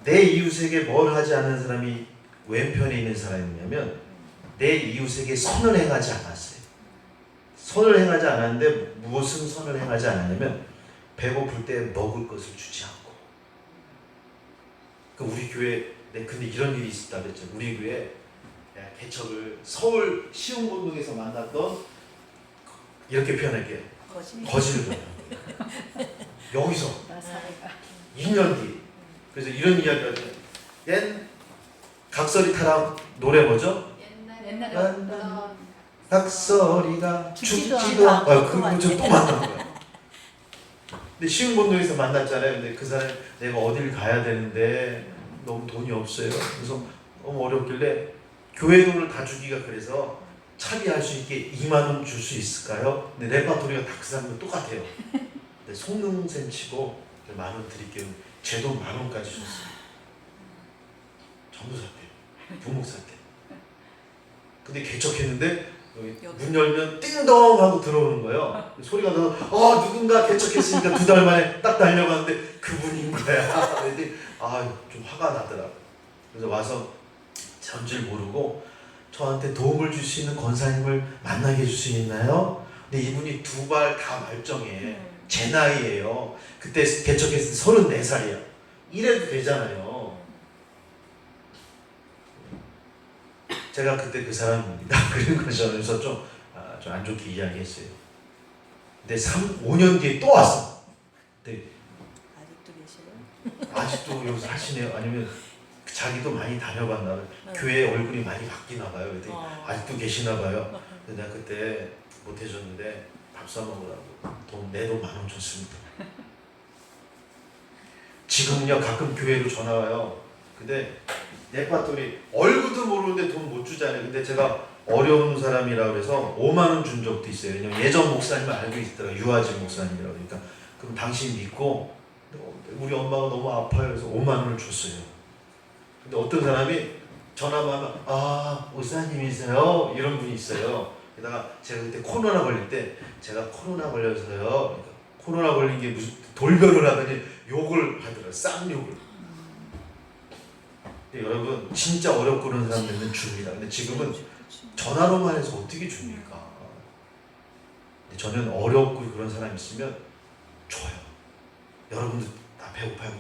내 이웃에게 뭘 하지 않는 사람이 왼편에 있는 사람이냐면 내 이웃에게 선을 행하지 않았어요. 선을 행하지 않았는데 무엇은 선을 행하지 않았냐면 배고플 때 먹을 것을 주지 않고. 그러니까 우리 교회 근데 이런 일이 있었다 그랬죠. 우리 교회 개척을 서울 시흥본동에서 만났던 이렇게 표현할게요. 거짓을 표현해요. 여기서 2년 뒤. 그래서 이런 이야기가 있어요. 옛 각설이 타랑 노래 뭐죠? 옛날에 어떤 각설이가 죽지도 죽지도 않고 않고 그거 또 만난 거야. 근데 시흥본동에서 만났잖아요. 근데 그 사람이 내가 어딜 가야 되는데 너무 돈이 없어요. 그래서 너무 어렵길래 교회 돈을 다 주기가 그래서 차비할 수 있게 2만 원 줄 수 있을까요? 근데 레파토리가 다 그 사람도 똑같아요. 근데 속능생 치고 10,000원 드릴게요. 제 돈 10,000원까지 줬어요. 전부 샀대요. 부목 샀대요. 근데 개척했는데 문 열면 띵동 하고 들어오는 거예요. 소리가 나서 누군가 개척했으니까 2달 만에 딱 달려갔는데 그분인 거야. 근데 좀 화가 나더라고. 그래서 와서 전줄 모르고 저한테 도움을 줄 수 있는 권사님을 만나게 해줄 수 있나요? 근데 이분이 2발 다 말정해. 제 나이에요. 그때 개척했을 때 34살이야. 이래도 되잖아요. 제가 그때 그 사람입니다. 그런 거죠. 그래서 좀 안 좋게 이야기했어요. 근데 5년 뒤에 또 왔어. 근데 아직도 계셔요? 아직도 여기서 하시네요. 아니면 자기도 많이 다녀봤나 봐요. 교회 얼굴이 많이 바뀌나 봐요. 그랬더니 아직도 계시나 봐요. 근데 내가 그때 못 해줬는데 밥 사먹으라고 내 돈 10,000원 줬습니다. 지금은요 가끔 교회로 전화 와요. 근데 레파토리 얼굴도 모르는데 돈 못 주잖아요. 근데 제가 어려운 사람이라 그래서 5만 원 준 적도 있어요. 왜냐면 예전 목사님을 알고 있더라고요. 유아진 목사님이라고. 그러니까 그럼 당신 믿고 우리 엄마가 너무 아파요. 그래서 5만 원을 줬어요. 근데 어떤 사람이 전화만 하면 목사님이세요? 이런 분이 있어요. 게다가 제가 그때 코로나 걸릴 때 제가 코로나 걸려서요. 그러니까 코로나 걸린 게 무슨 돌변을 하더니 욕을 하더라고요. 쌍욕을. 근데 여러분 진짜 어렵고 그런 사람들은 줍니다. 근데 지금은 전화로만 해서 어떻게 줍니까? 근데 저는 어렵고 그런 사람 있으면 줘요. 여러분들 나 배고파요.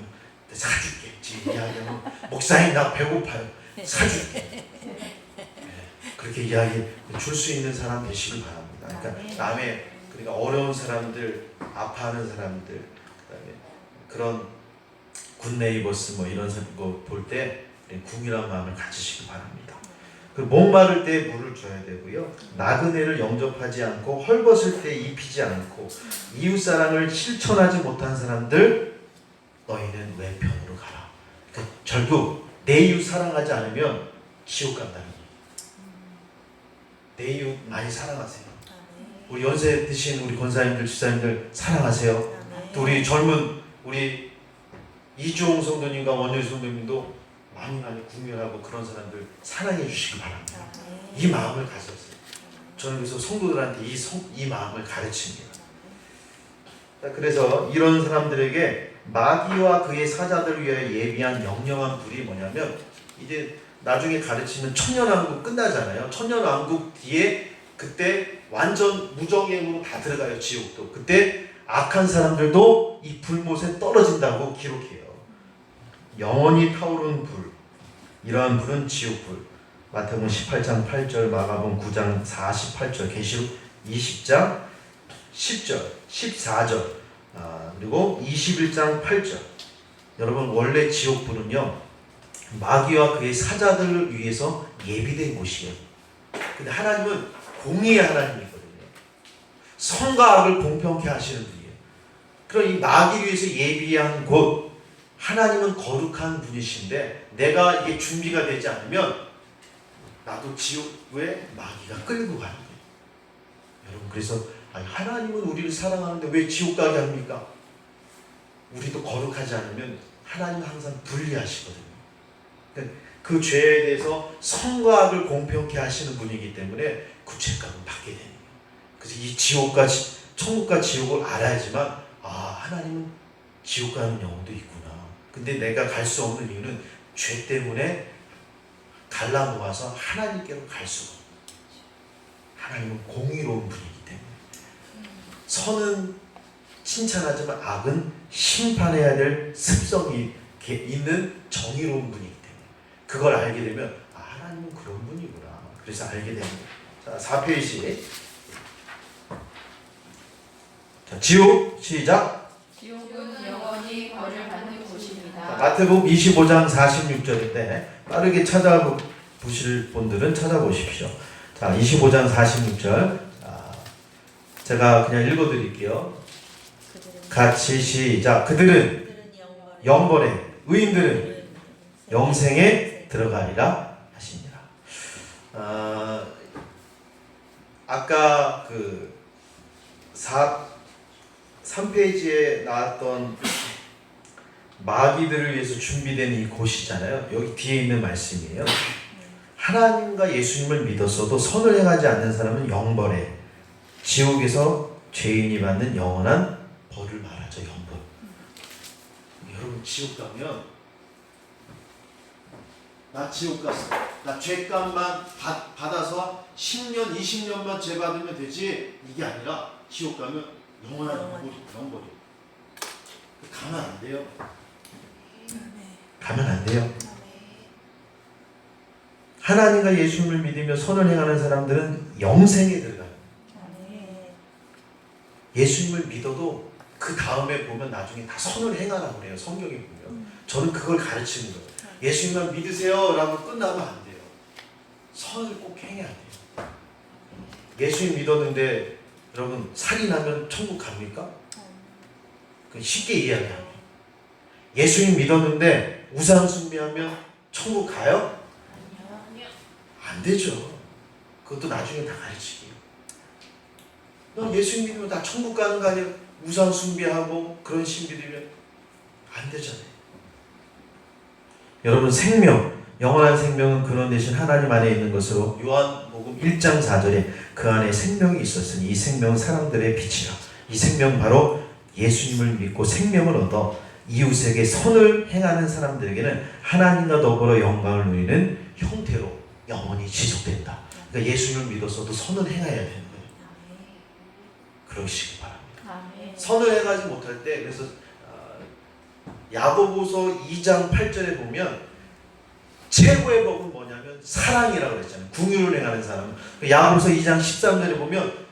사줄게. 지금 이야기하면 목사님 나 배고파요. 사줄게. 네. 그렇게 이야기 줄 수 있는 사람 되시길 바랍니다. 그러니까 그러니까 어려운 사람들, 아파하는 사람들, 그다음에 그런 굿네이버스 뭐 이런 거 볼 때 궁일한 마음을 가지시기 바랍니다. 그리고 목마를 때 물을 줘야 되고요. 나그네를 영접하지 않고 헐벗을 때 입히지 않고 이웃 사랑을 실천하지 못한 사람들 너희는 왼편으로 가라. 그러니까 결국 내 이웃 사랑하지 않으면 지옥 간다는 얘기예요. 내 이웃 많이 사랑하세요. 아멘. 우리 연세 드신 우리 권사님들, 집사님들 사랑하세요. 아멘. 또 우리 젊은 우리 이주홍 성도님과 원효 성도님도 많이 구면하고 그런 사람들 사랑해 주시기 바랍니다. 아멘. 이 마음을 가졌어요. 저는 그래서 성도들한테 이 마음을 가르칩니다. 자, 그래서 이런 사람들에게 마귀와 그의 사자들을 위하여 예비한 영영한 불이 뭐냐면, 이제 나중에 가르치면 천년왕국 끝나잖아요. 천년왕국 뒤에 그때 완전 무정행으로 다 들어가요. 지옥도. 그때 악한 사람들도 이 불못에 떨어진다고 기록해요. 영원히 타오르는 불, 이러한 불은 지옥불. 마태복음 18장 8절, 마가복음 9장 48절, 계시록 20장 10절, 14절, 그리고 21장 8절. 여러분, 원래 지옥불은요, 마귀와 그의 사자들을 위해서 예비된 곳이에요. 근데 하나님은 공의의 하나님이거든요. 선과 악을 공평케 하시는 분이에요. 그럼 이 마귀를 위해서 예비한 곳, 하나님은 거룩한 분이신데 내가 이게 준비가 되지 않으면 나도 지옥에 마귀가 끌고 가는 거예요. 여러분, 그래서 하나님은 우리를 사랑하는데 왜 지옥 가게 합니까? 우리도 거룩하지 않으면 하나님은 항상 분리하시거든요. 그 죄에 대해서 선과 악을 공평케 하시는 분이기 때문에 그 죄값을 받게 되는 거예요. 그래서 이 지옥과 천국과 지옥을 알아야지만 하나님은 지옥 가는 영혼도 있구나. 근데 내가 갈 수 없는 이유는 죄 때문에 갈라놓아서 하나님께로 갈 수가 없어요. 하나님은 공의로운 분이기 때문에. 선은 칭찬하지만 악은 심판해야 될 습성이 있는 정의로운 분이기 때문에 그걸 알게 되면 하나님은 그런 분이구나. 그래서 알게 됩니다. 자, 4페이지. 자, 지옥 시작. 지옥은 영원히 벌을 받는 곳입니다. 마태복음 25장 46절인데 빠르게 찾아보실 분들은 찾아보십시오. 자, 25장 46절. 제가 그냥 읽어드릴게요. 같이 시작. 그들은 영벌에, 의인들은 영생에 들어가리라 하시니라. 아까 그 3페이지에 나왔던 마귀들을 위해서 준비된 이 곳이잖아요. 여기 뒤에 있는 말씀이에요. 하나님과 예수님을 믿었어도 선을 행하지 않는 사람은 영벌에, 지옥에서 죄인이 받는 영원한 벌을 말하죠. 영벌. 여러분, 지옥 가면 나 지옥 갔어. 나 죄값만 받아서 10년, 20년만 죄 받으면 되지. 이게 아니라 지옥 가면 영원한 영벌이. 가면 안 돼요. 가면 안 돼요. 하나님과 예수님을 믿으며 선을 행하는 사람들은 영생에 들어가요. 예수님을 믿어도 그 다음에 보면 나중에 다 선을 행하라고 그래요. 성경에 보면. 저는 그걸 가르치는 거예요. 예수님만 믿으세요 라고 끝나면 안 돼요. 선을 꼭 행해야 돼요. 예수님 믿었는데 여러분, 살인하면 천국 갑니까? 쉽게 이야기하면. 예수님 믿었는데 우상 숭배하면 천국 가요? 안 되죠. 그것도 나중에 다 가르치게요. 너 예수님 믿으면 다 천국 가는 거 아니야? 우상 숭배하고 그런 신비들이면 안 되잖아요. 여러분, 생명, 영원한 생명은 근원 되신 하나님 안에 있는 것으로 요한복음 1장 4절에 그 안에 생명이 있었으니 이 생명은 사람들의 빛이라. 이 생명 바로 예수님을 믿고 생명을 얻어 이웃에게 선을 행하는 사람들에게는 하나님과 더불어 영광을 누리는 형태로 영원히 지속된다. 그러니까 예수님을 믿었어도 선을 행해야 되는 거예요. 그러시기 바랍니다. 선을 행하지 못할 때, 그래서 야고보서 2장 8절에 보면 최고의 법은 뭐냐면 사랑이라고 그랬잖아요. 궁유를 행하는 사람은. 야고보서 2장 13절에 보면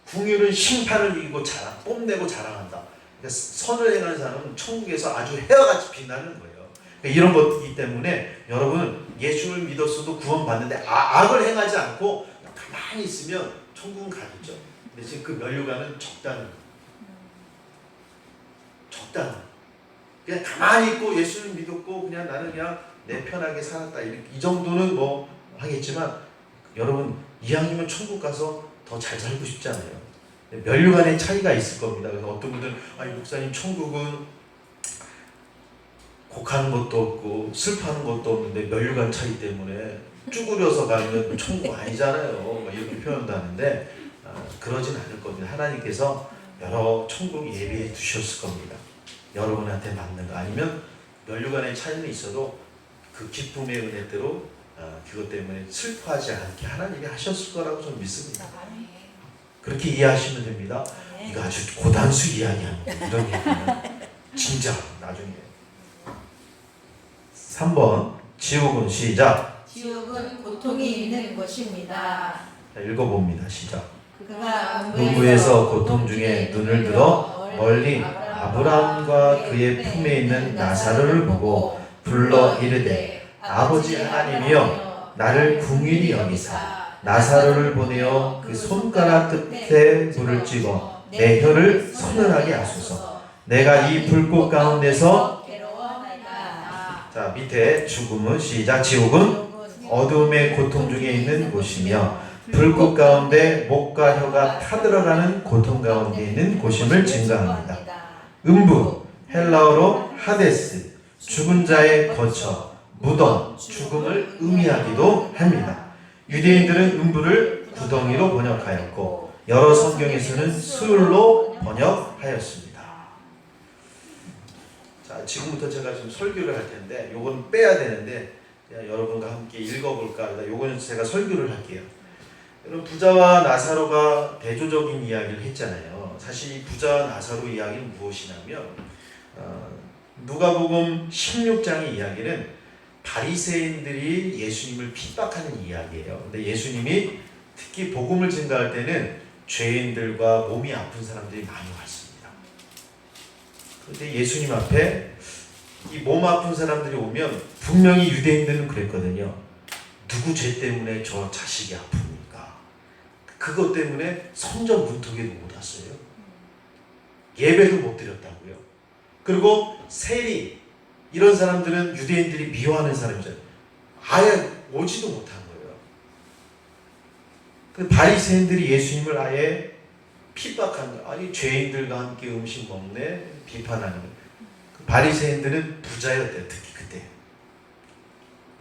궁유는 심판을 이기고 뽐내고 자랑한다. 그러니까 선을 행하는 사람은 천국에서 아주 해와같이 빛나는 거예요. 그러니까 이런 것이기 때문에 여러분, 예수를 믿었어도 구원받는데 악을 행하지 않고 가만히 있으면 천국은 가겠죠. 근데 지금 그 면류관은 적다는 거예요. 적다는 거예요. 그냥 가만히 있고 예수를 믿었고 그냥 나는 그냥 내 편하게 살았다, 이 정도는 뭐 하겠지만, 여러분, 이왕이면 천국 가서 더 잘 살고 싶잖아요. 면류관의 차이가 있을 겁니다. 그래서 어떤 분들은 아니 목사님 천국은 곡하는 것도 없고 슬퍼하는 것도 없는데 면류관 차이 때문에 쭈그려서 가면 천국 아니잖아요. 이렇게 표현도 하는데 그러진 않을 겁니다. 하나님께서 여러 천국 예비해 두셨을 겁니다. 여러분한테 맞는 거 아니면 면류관의 차이는 있어도 그 기쁨의 은혜대로 그것 때문에 슬퍼하지 않게 하나님이 하셨을 거라고 저는 믿습니다. 그렇게 이해하시면 됩니다. 이거 아주 고단수 이야기합니다. 이런 얘기는 진짜 나중에. 3번 지옥은 시작. 지옥은 고통이 있는 곳입니다. 자, 읽어봅니다. 시작. 그가 농부에서 고통 중에 눈을 들어 멀리 아브라함과 그의 품에 있는 나사로를 보고 불러 이르되 아버지 하나님이여 나를 긍휼히 여기사 나사로를 보내어 그 손가락 끝에 물을 찍어 내 혀를 서늘하게 하소서. 내가 이 불꽃 가운데서 괴로워하나이다. 자 밑에 죽음은 시작. 지옥은 어둠의 고통 중에 있는 곳이며 불꽃 가운데 목과 혀가 타들어가는 고통 가운데 있는 곳임을 증거합니다. 음부 헬라어로 하데스 죽은 자의 거처 무덤 죽음을 의미하기도 합니다. 유대인들은 음부를 구덩이로 번역하였고 여러 성경에서는 수울로 번역하였습니다. 자 지금부터 제가 좀 설교를 할 텐데 요건 빼야 되는데 여러분과 함께 읽어볼까 합니다. 요거는 제가 설교를 할게요. 여러분 부자와 나사로가 대조적인 이야기를 했잖아요. 사실 이 부자와 나사로 이야기는 무엇이냐면 누가복음 16장의 이야기는 바리새인들이 예수님을 핍박하는 이야기예요. 근데 예수님이 특히 복음을 증거할 때는 죄인들과 몸이 아픈 사람들이 많이 왔습니다. 그런데 예수님 앞에 이 몸 아픈 사람들이 오면 분명히 유대인들은 그랬거든요. 누구 죄 때문에 저 자식이 아픕니까? 그것 때문에 성전 문턱에도 못 왔어요. 예배도 못 드렸다고요. 그리고 세리 이런 사람들은 유대인들이 미워하는 사람이잖아요. 아예 오지도 못한 거예요. 그 바리새인들이 예수님을 아예 핍박한 거예요. 아니 죄인들과 함께 음식 먹네 비판하는 거예요. 그 바리새인들은 부자였대요. 특히 그때.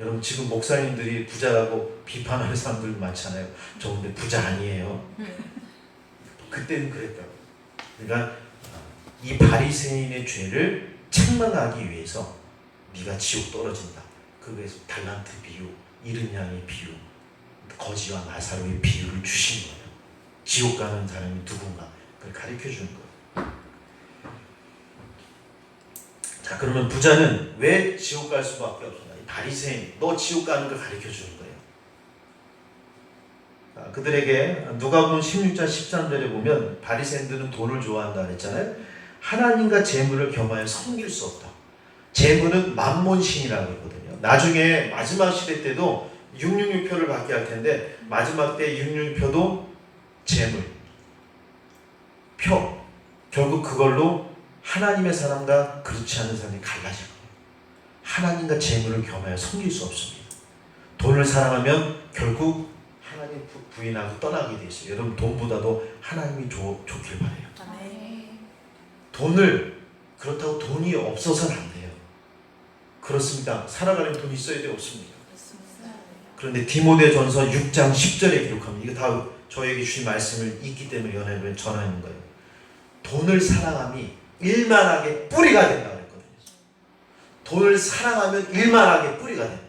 여러분 지금 목사님들이 부자라고 비판하는 사람들 많잖아요. 저 근데 부자 아니에요. 그때는 그랬다고. 그러니까 이 바리새인의 죄를 책망하기 위해서 네가 지옥 떨어진다. 그거에서 달란트 비유, 잃은 양의 비유, 거지와 나사로의 비유를 주신 거예요. 지옥 가는 사람이 누군가 그걸 가르쳐 주는 거예요. 자 그러면 부자는 왜 지옥 갈 수밖에 없었나? 바리새인, 너 지옥 가는 걸 가르쳐 주는 거예요. 자, 그들에게 누가복음 16장 13절에 보면 바리새인들은 돈을 좋아한다 그랬잖아요. 하나님과 재물을 겸하여 섬길 수 없다. 재물은 만몬신이라고 했거든요. 나중에 마지막 시대 때도 666표를 받게 할 텐데 마지막 때 666표도 재물, 표 결국 그걸로 하나님의 사람과 그렇지 않은 사람이 갈라질 거예요. 하나님과 재물을 겸하여 섬길 수 없습니다. 돈을 사랑하면 결국 하나님 부인하고 떠나게 돼 있어요. 여러분 돈보다도 하나님이 좋길 바래요. 돈을 그렇다고 돈이 없어서는 안 돼요. 그렇습니다. 살아가는 돈이 있어야 돼요? 없습니까? 그런데 디모데전서 6장 10절에 기록합니다. 이거 다 저에게 주신 말씀을 있기 때문에 연애를 전하는 거예요. 돈을 사랑함이 일만하게 뿌리가 된다고 했거든요. 돈을 사랑하면 일만하게 뿌리가 됩니다.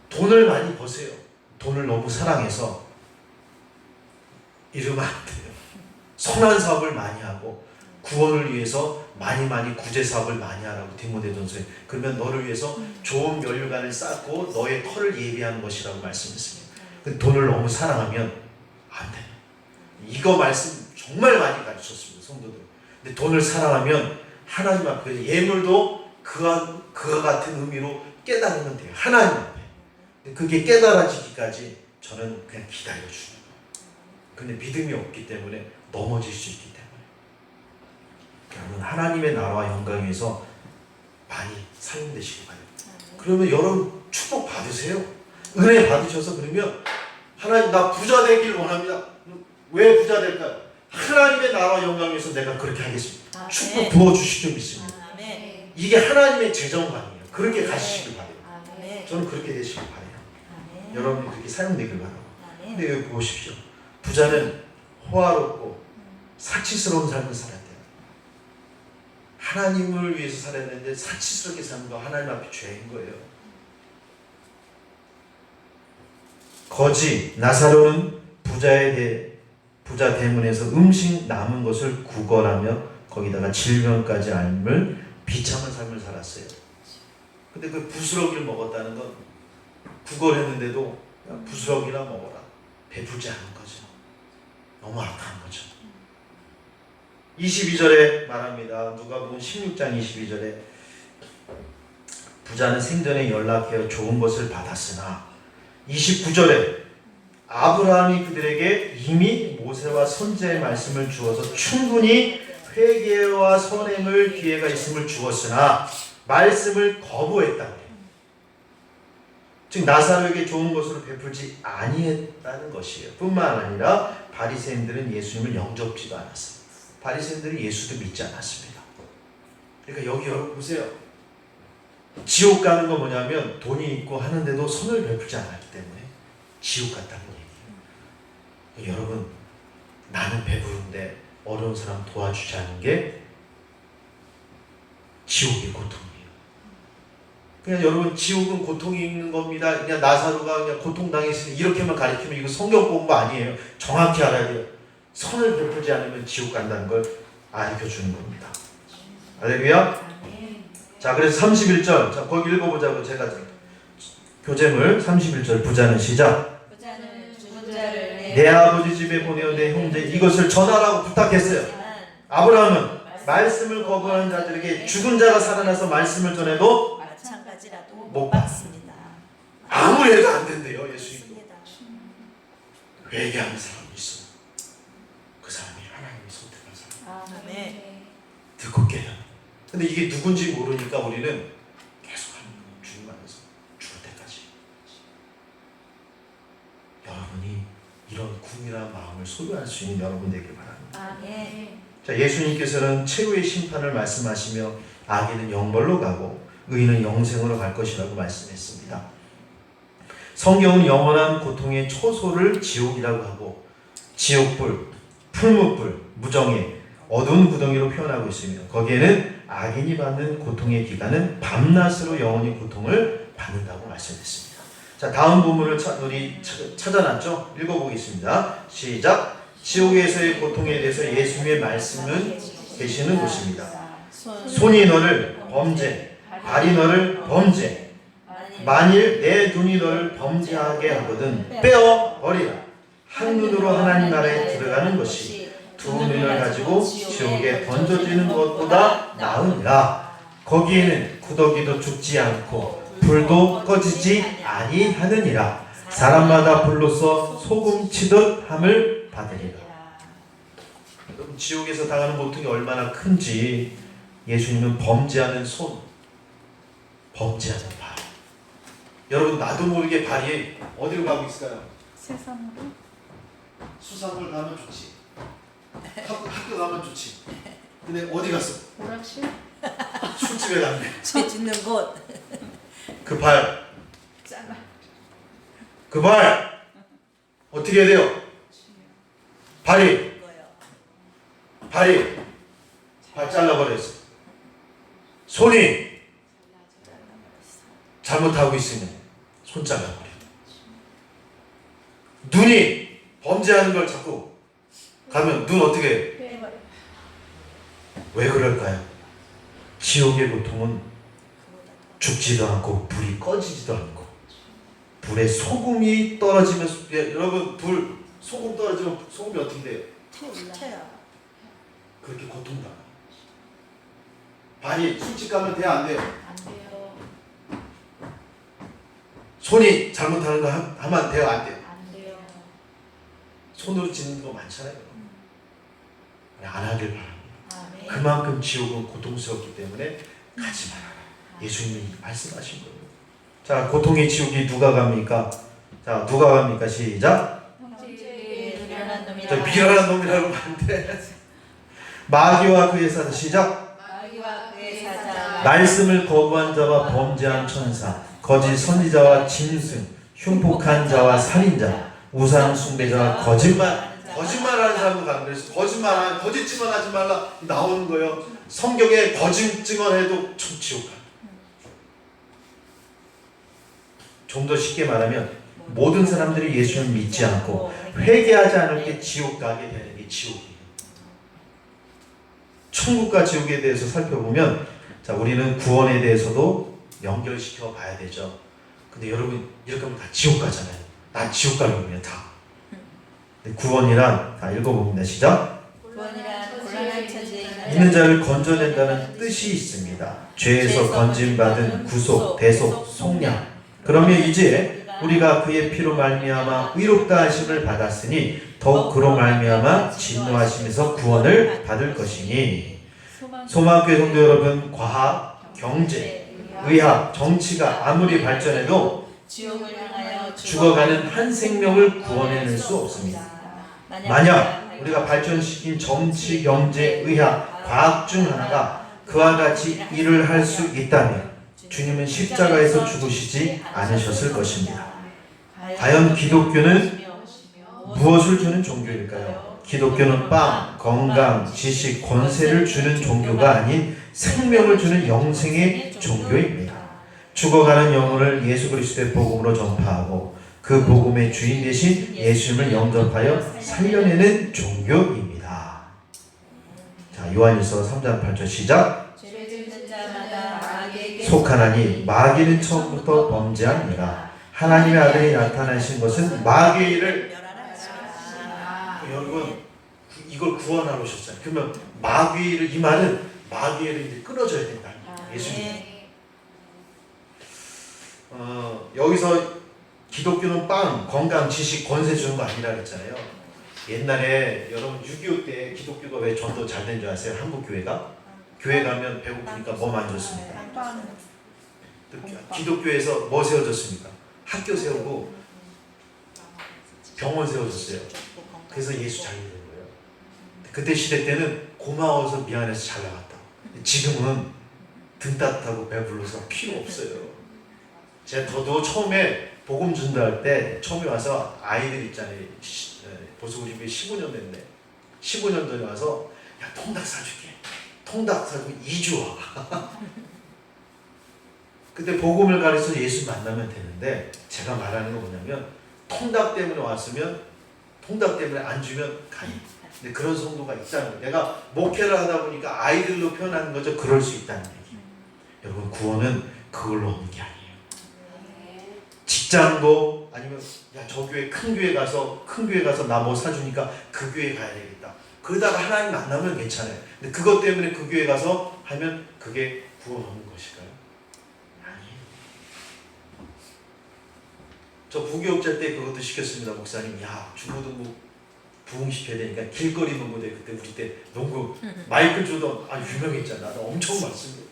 돈을 많이 버세요. 돈을 너무 사랑해서 이러면 안 돼요. 선한 사업을 많이 하고 구원을 위해서 많이 구제 사업을 많이 하라고 디모데전서에. 그러면 너를 위해서 좋은 면류관을 쌓고 너의 터를 예비하는 것이라고 말씀했습니다. 돈을 너무 사랑하면 안 돼요. 이거 말씀 정말 많이 가르쳤습니다. 성도들. 근데 돈을 사랑하면 하나님 앞에 예물도 그와 같은 의미로 깨달으면 돼요. 하나님 앞에. 그게 깨달아지기까지 저는 그냥 기다려주는 거예요. 근데 믿음이 없기 때문에 넘어질 수 있기 때문에. 여러분 하나님의 나라와 영광 위해서 많이 사용되시기 바랍니다. 그러면 여러분 축복 받으세요. 은혜 받으셔서 그러면 하나님 나 부자 되길 원합니다. 왜 부자 될까요? 하나님의 나라 영광 위해서 내가 그렇게 하겠습니다. 축복 부어주실 줄 믿습니다. 아멘. 이게 하나님의 재정관이에요. 그렇게 가시길 바래요. 아멘. 저는 그렇게 되시길 바래요. 아멘. 여러분이 그렇게 사용되길 바라고. 아멘. 근데 여기 보십시오. 부자는 호화롭고 사치스러운 삶을 살아야 돼요. 하나님을 위해서 살아야 되는데 사치스럽게 사는 거 하나님 앞에 죄인 거예요. 거지 나사로는 부자 대문에서 음식 남은 것을 구걸하며 거기다가 질병까지 앓을 비참한 삶을 살았어요. 근데 그 부스러기를 먹었다는 건 구걸했는데도 그냥 부스러기나 먹어라. 베풀지 않은 거죠. 너무 악한 거죠. 22절에 말합니다. 누가복음 16장 22절에 부자는 생전에 연락하여 좋은 것을 받았으나 29절에 아브라함이 그들에게 이미 모세와 선지자의 말씀을 주어서 충분히 회개와 선행을 기회가 있음을 주었으나 말씀을 거부했다. 즉 나사로에게 좋은 것으로 베풀지 아니했다는 것이에요. 뿐만 아니라 바리새인들은 예수님을 영접지도 않았어요. 바리새인들이 예수도 믿지 않았습니다. 그러니까 여기 여러분 보세요. 지옥 가는 건 뭐냐면 돈이 있고 하는데도 선을 베풀지 않았기 때문에 지옥 갔다는 얘기예요. 여러분 나는 배부른데 어려운 사람 도와주지 않은 게 지옥의 고통이에요. 그냥 여러분 지옥은 고통이 있는 겁니다. 그냥 나사로가 그냥 고통당했으니 이렇게만 가르치면 이거 성경 공부 아니에요. 정확히 알아야 돼요. 선을 베풀지 않으면 지옥 간다는 걸 알려주는 겁니다. 할렐루야. 자 그래서 31절 자 거기 읽어보자고 제가 교재물 31절 부자는 시작. 부자는 죽은 자를 내 아버지 집에 보내어 내 형제 이것을 전하라고 부탁했어요. 아브라함은 말씀을 거부하는 자들에게 죽은 자가 살아나서 말씀을 전해도 마찬가지라도 못 못 받습니다. 아무 해도 안 된대요. 예수님 맞습니다. 회개하는 사람이 있어. 그 사람이 하나님이 선택한 사람. 아멘. 듣고 깨요. 근데 이게 누군지 모르니까 우리는 계속 하는 거예요. 주님 안에서 죽을 때까지. 여러분이 이런 궁일한 마음을 소유할 수 있는 여러분 되길 바랍니다. 아멘. 자, 예수님께서는 최후의 심판을 말씀하시며 악인은 영벌로 가고 의인은 영생으로 갈 것이라고 말씀했습니다. 성경은 영원한 고통의 초소를 지옥이라고 하고 지옥불, 풀무불, 무정의 어두운 구덩이로 표현하고 있으며 거기에는 악인이 받는 고통의 기간은 밤낮으로 영원히 고통을 받는다고 말씀했습니다. 자, 다음 부분을 우리 찾아놨죠? 읽어보겠습니다. 시작. 지옥에서의 고통에 대해서 예수님의 말씀은 계시는 곳입니다. 손이 너를 범죄, 발이 너를 범죄, 만일 내 눈이 너를 범죄하게 하거든 빼어 버리라. 한 눈으로 하나님 나라에 들어가는 것이 두 눈을 가지고 지옥에 던져지는 것보다 나으니라. 거기에는 구더기도 죽지 않고 불도 꺼지지 아니하느니라. 사람마다 불로써 소금 치듯 함을 받으리라. 여러분 지옥에서 당하는 고통이 얼마나 큰지 예수님은 범죄하는 손, 범죄하는 발. 여러분 나도 모르게 발이 어디로 가고 있을까요? 세상으로. 수산물 가면 좋지. 학교 가면 좋지. 근데 어디 갔어? 오락실? 술집에 갔네. 죄 짓는 곳. 그 발, 잘라. 그 발 어떻게 해야 돼요? 발이 발 잘라버렸어. 손이 잘못하고 있으면 손 잘라버려. 눈이 범죄하는 걸 자꾸 가면 눈 어떻게 해? 빼버려. 왜 그럴까요? 지옥의 고통은 죽지도 않고 불이 꺼지지도 않고 불에 소금이 떨어지면 여러분 불 소금 떨어지면 소금이 어떻게 돼요? 태야. 그렇게 고통당해요. 발이 술집 가면 돼요? 안 돼요? 안 돼요. 손이 잘못하는 거 하면 돼요? 안 돼요? 안 돼요. 손으로 짓는 거 많잖아요. 안 하길 바랍니다. 아멘. 그만큼 지옥은 고통스럽기 때문에 가지 말아라. 예수님이 말씀하신 거예요. 자, 고통의 지옥이 누가 갑니까? 자, 누가 갑니까? 시작. 미련한 놈이라. 저 미련한 놈이라고 하면 안 돼. 마귀와 그의 사자. 시작. 마귀와 그의 사자. 말씀을 거부한 자와 범죄한 천사, 거짓 선지자와 짐승, 흉폭한 자와 살인자, 우상 숭배자와 거짓말하는 사람도 가는 거예요. 거짓 증언하지 말라 나오는 거예요. 성경에 거짓 증언해도 지옥 가. 좀 더 쉽게 말하면 모든 사람들이 예수를 믿지 않고 회개하지 않을 때 지옥 가게 되는 게 지옥이에요. 천국과 지옥에 대해서 살펴보면, 자, 우리는 구원에 대해서도 연결시켜 봐야 되죠. 근데 여러분 이렇게 하면 다 지옥 가잖아요. 나 지옥 가려면 다. 근데 구원이란, 다 읽어봅니다. 시작. 구원이란 곤란한 처지에 있는 자를 건져낸다는 뜻이 있습니다. 죄에서 건짐받은 구속, 대속, 속량. 그러면 이제 우리가 그의 피로 말미암아 의롭다 하심을 받았으니 더욱 그로 말미암아 진노하심에서 구원을 받을 것이니. 소망교회 성도 여러분, 과학, 경제, 의학, 정치가 아무리 발전해도 지옥을 향하여 죽어가는 한 생명을 구원해낼 수 없습니다. 만약 우리가 발전시킨 정치, 경제, 의학, 과학 중 하나가 그와 같이 일을 할 수 있다면 주님은 십자가에서 죽으시지 않으셨을 것입니다. 과연 기독교는 무엇을 주는 종교일까요? 기독교는 빵, 건강, 지식, 권세를 주는 종교가 아닌 생명을 주는 영생의 종교입니다. 죽어가는 영혼을 예수 그리스도의 복음으로 전파하고 그 복음의 주인 되신 예수님을 영접하여 살려내는 종교입니다. 자, 요한일서 3장 8절 시작. 죄를 짓는 자마다 마귀에게 속하나니 마귀는 처음부터 범죄합니다. 하나님의 아들이 나타나신 것은 마귀의 일을 여러분 이걸 구원하러 오셨잖아요. 그러면 마귀를, 이 말은 마귀를 이제 끊어줘야 된다. 예수님. 여기서 기독교는 빵, 건강, 지식, 권세 주는 거 아니라 그랬잖아요. 옛날에 여러분 6.25 때 기독교가 왜 전도 잘 된 줄 아세요? 한국 교회가? 교회 가면 배고프니까 뭐 만들었습니까? 기독교에서 뭐 세워졌습니까? 학교 세우고 병원 세워졌어요. 그래서 예수 잘 믿는 거예요. 그때 시대 때는 고마워서 미안해서 잘 나갔다. 지금은 등 따뜻하고 배불러서 필요 없어요. 저도 처음에 복음 준다 할 때 처음에 와서 아이들 있잖아요. 벌써 우리 15년 됐네. 15년 전에 와서 야 통닭 사줄게. 통닭 사주면 2주 와. 그때 복음을 가르쳐서 예수 만나면 되는데 제가 말하는 건 뭐냐면 통닭 때문에 왔으면 통닭 때문에 안 주면 가니. 근데 그런 성도가 있다는 거예요. 내가 목회를 하다 보니까 아이들로 표현하는 거죠. 그럴 수 있다는 얘기. 여러분 구원은 그걸로 오는 게 아니에요. 직장도 아니면 야 저 교회 큰 교회 가서 나 뭐 사주니까 그 교회 가야 되겠다. 그러다가 하나님 만나면 괜찮아요. 근데 그것 때문에 그 교회 가서 하면 그게 구원 오는 것일까요? 아니에요. 저 부교육자 때 그것도 시켰습니다. 목사님, 야 중고등부 부흥시켜야 되니까 길거리 농구대 그때 우리 때 농구 마이클 조던 유명했잖아. 나 엄청 많습니다.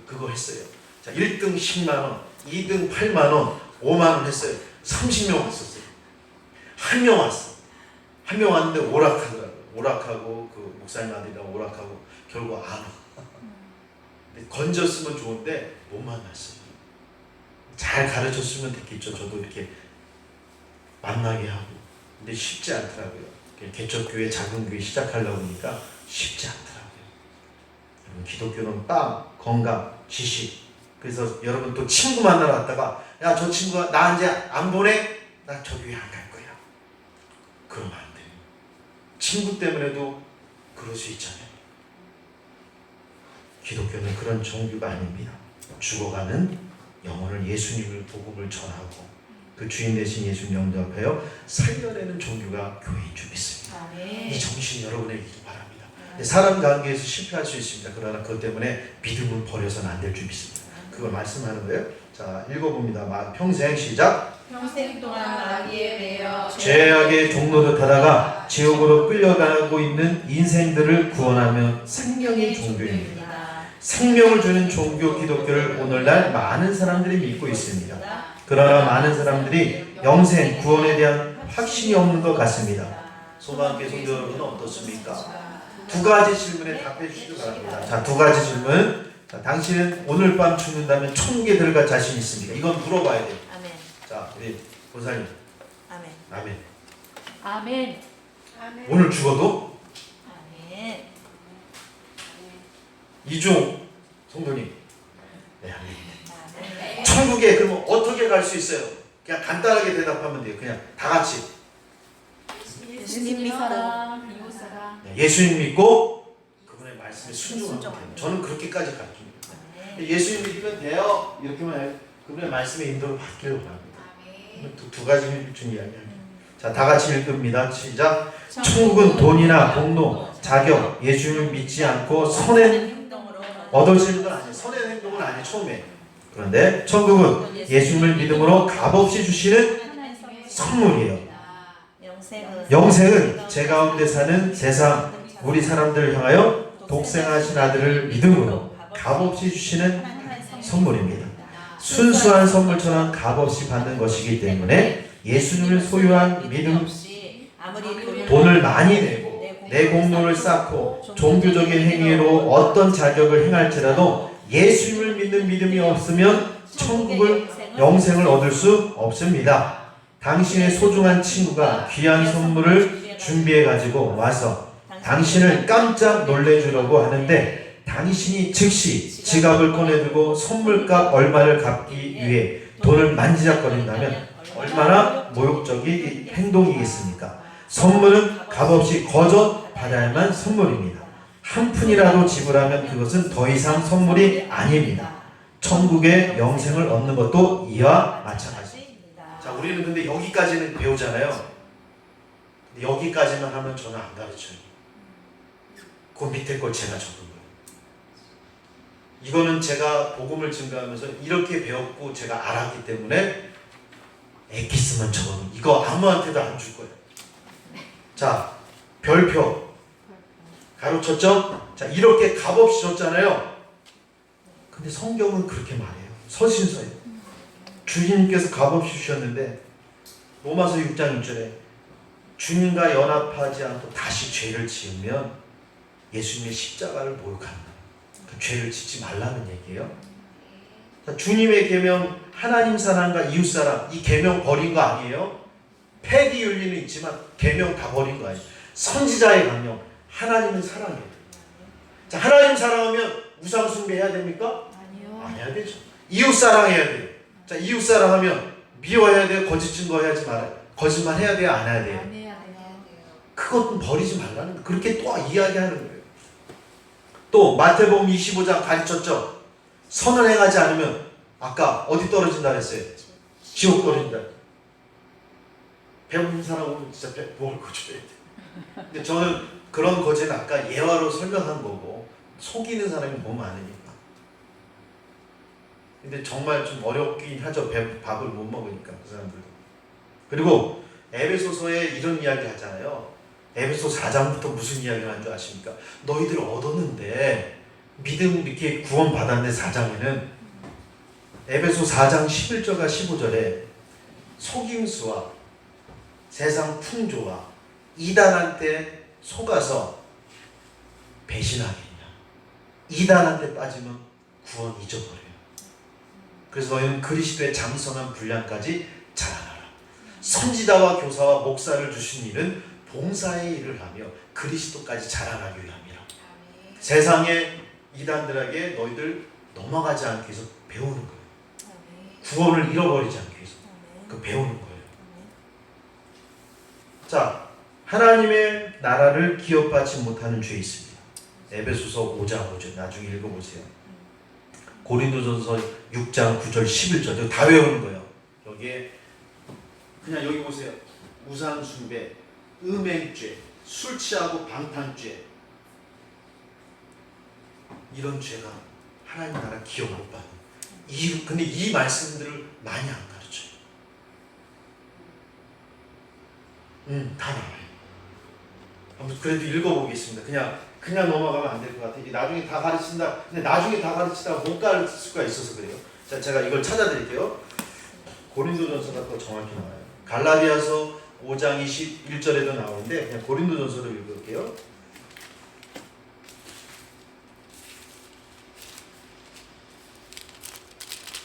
그거 했어요. 자 1등 10만 원, 2등 8만 원, 5만 원 했어요. 30명 왔었어요. 한 명 왔어. 한 명 왔는데 오락하더라고요. 오락하고 그 목사님 아들이랑 오락하고 결국 안 와. 근데 건졌으면 좋은데 못 만났어요. 잘 가르쳤으면 됐겠죠. 저도 이렇게 만나게 하고. 근데 쉽지 않더라고요. 개척교회 작은 교회 시작하려고 하니까 쉽지 않더라고요. 여러분 기독교는 빵, 건강, 지식. 그래서 여러분 또 친구 만나러 왔다가 야 저 친구가 나 이제 안 보내? 나 저 교회 안 갈 거야. 그러면 안 돼요. 친구 때문에도 그럴 수 있잖아요. 기독교는 그런 종교가 아닙니다. 죽어가는 영혼을 예수님을 복음을 전하고 그 주인 되신 예수님 영접하여 살려내는 종교가 교회인 줄 믿습니다. 이 정신 여러분에게 있기 바랍니다. 사람 관계에서 실패할 수 있습니다. 그러나 그것 때문에 믿음을 버려서는 안 될 줄 믿습니다. 그걸 말씀하는 거예요. 자 읽어봅니다. 평생 시작. 평생 동안 마귀에 매여 죄악의 종로를 타다가 지옥으로 끌려가고 있는 인생들을 구원하며 생명의 종교입니다. 생명을 주는 종교 기독교를 오늘날 많은 사람들이 믿고 있습니다. 그러나 많은 사람들이 영생, 구원에 대한 확신이 없는 것 같습니다. 소망교회 성도 여러분은 어떻습니까? 두 가지 질문에 답해 주시기 바랍니다. 자, 두 가지 질문. 자, 당신은 오늘 밤 죽는다면 천국에 들어갈 자신 있습니까? 이건 물어봐야 돼요. 아멘. 자, 우리 보사님. 아멘. 아멘. 아멘. 아멘. 오늘 죽어도? 아멘. 이종 성도님. 네, 아멘. 아멘. 천국에 그러면 어떻게 갈 수 있어요? 그냥 간단하게 대답하면 돼요. 그냥 다 같이. 예수님 믿고 이웃 사랑. 네, 예수님 믿고 그분의 말씀에 순종하면 돼요. 저는 그렇게까지 가르칩니다. 예수님 믿으면 돼요. 이렇게만 해요. 그분의 말씀의 인도로 바뀌려고 합니다. 두 가지 중 이야기합니다. 자, 다 같이 읽습니다. 시작. 천국은 돈이나 공로, 자격, 예수님을 믿지 않고 선의 행동으로 얻어지는 건 아니에요. 선의 행동은 아니에요. 처음에. 그런데 천국은 예수님을 믿음으로 값없이 주시는 선물이에요. 영생은 제 가운데 사는 세상 우리 사람들을 향하여 독생하신 아들을 믿음으로 값없이 주시는 선물입니다. 순수한 선물처럼 값없이 받는 것이기 때문에 예수님을 소유한 믿음, 돈을 많이 내고 내 공로를 쌓고 종교적인 행위로 어떤 자격을 행할지라도 예수님을 믿는 믿음이 없으면 천국을 영생을 얻을 수 없습니다. 당신의 소중한 친구가 귀한 선물을 준비해 가지고 와서 당신을 깜짝 놀래주려고 하는데 당신이 즉시 지갑을 꺼내들고 선물값 얼마를 갚기 위해 돈을 만지작거린다면 얼마나 모욕적인 행동이겠습니까? 선물은 값없이 거저 받아야만 선물입니다. 한 푼이라도 지불하면 그것은 더 이상 선물이 아닙니다. 천국의 영생을 얻는 것도 이와 마찬가지입니다. 자, 우리는 근데 여기까지는 배우잖아요. 근데 여기까지만 하면 저는 안 가르쳐요. 그 밑에 걸 제가 적은 거예요. 이거는 제가 복음을 증거하면서 이렇게 배웠고 제가 알았기 때문에 엑기스만 적어놓은 이거 아무한테도 안 줄 거예요. 자, 별표 가로쳤죠? 자, 이렇게 값없이 줬잖아요. 근데 성경은 그렇게 말해요. 서신서에 주님께서 값없이 주셨는데 로마서 6장 6절에 주님과 연합하지 않고 다시 죄를 지으면 예수님의 십자가를 모욕한다. 그 죄를 짓지 말라는 얘기예요. 자, 주님의 계명 하나님 사랑과 이웃 사랑 이 계명 버린 거 아니에요? 폐기 윤리는 있지만 계명 다 버린 거 아니에요. 선지자의 강령 하나님은 사랑해요. 자, 하나님 사랑하면 우상 숭배해야 됩니까? 아니요. 안 해야 되죠. 이웃 사랑해야 돼요. 자, 이웃 사랑하면 미워해야 돼요. 거짓 증거해야지 말아요. 거짓말 해야 돼요. 안 해야 돼요. 안 해야 돼요. 그것은 버리지 말라는 거예요. 그렇게 또 이야기하는 거예요. 또 마태복음 25장 가르쳤죠. 선을 행하지 않으면 아까 어디 떨어진다 그랬어요? 지옥 떨어진다. 배고픈 사람 오면 진짜 먹을 거 줘야 돼. 근데 저는 그런 거제는 아까 예화로 설명한 거고 속이는 사람이 너무 많으니까. 근데 정말 좀 어렵긴 하죠. 밥을 못 먹으니까 그 사람들도. 그리고 에베소서에 이런 이야기 하잖아요. 에베소 4장부터 무슨 이야기를 하는 줄 아십니까? 너희들 얻었는데 믿음 이렇게 구원 받았는데 4장에는 에베소 4장 11절과 15절에 속임수와 세상 풍조와 이단한테 속아서 배신하겠냐. 이단한테 빠지면 구원 잊어버려요. 그래서 너희는 그리스도의 장성한 분량까지 자라나라. 선지자와 교사와 목사를 주신 일은 봉사의 일을 하며 그리스도까지 자라나기 위함이라. 세상의 이단들에게 너희들 넘어가지 않기 위해서 배우는 거예요. 구원을 잃어버리지 않기 위해서 그 배우는 거예요. 자, 하나님의 나라를 기업받지 못하는 죄 있습니다. 에베소서 5장 5절 나중에 읽어보세요. 고린도전서 6장 9절 11절 다 외우는 거예요. 여기에 그냥 여기 보세요. 우상 숭배, 음행죄, 술 취하고 방탕죄 이런 죄가 하나님 나라 기업 못 받는. 근데 이 말씀들을 많이 안 가르쳐요. 다 나와요. 한번 그래도 읽어보겠습니다. 그냥 넘어가면 안 될 것 같아요. 이게 나중에 다 가르친다. 근데 나중에 다 가르치다가 못 가르칠 수가 있어서 그래요. 자, 제가 이걸 찾아드릴게요. 고린도전서가 더 정확히 나와요. 갈라디아서 5장 21절에도 나오는데 그냥 고린도전서를 읽을게요.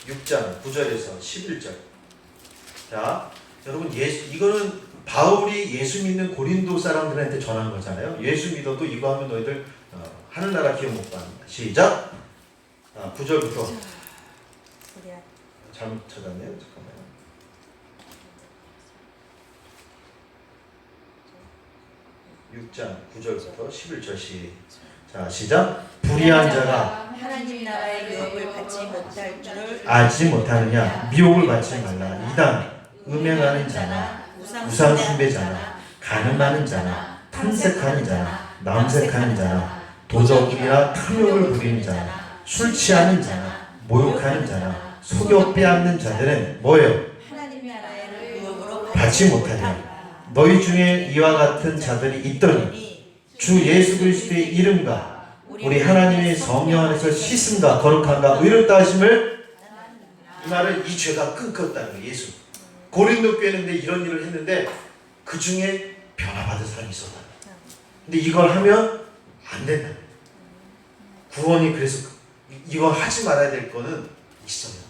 6장 9절에서 11절. 자, 여러분 이거는 바울이 예수 믿는 고린도 사람들한테 전한 거잖아요. 예수 믿어도 이거 하면 너희들 하늘나라 기업 못 받는다. 시작. 9절부터 소리야. 잘못 찾았네요. 잠깐만요. 6장 9절부터 11절 자, 시작. 불의한 자가 하나님 나라의 유업을 받지 못할 줄을 알지 못하느냐. 미혹을 받지 말라. 이단 음행하는 자나 우상 숭배자나 가늠하는 자나 탐색하는 자나 남색하는 자나 도적이나 탐욕을 부리는 자나 술 취하는 자나 모욕하는 자나 속여 빼앗는 자들은 뭐예요? 하나님 나라의 유업으로 받지 못하냐. 너희 중에 이와 같은 자들이 있더니 주 예수 그리스도의 이름과 우리 하나님의 성령 안에서 씻음과 거룩함과 의롭다 하심을, 이 말은 이 죄가 끊겼다는 거예요. 예수 고린도 교회는 이런 일을 했는데 그 중에 변화받은 사람이 있었다. 근데 이걸 하면 안 된다. 구원이 그래서 이거 하지 말아야 될 거는 있어요.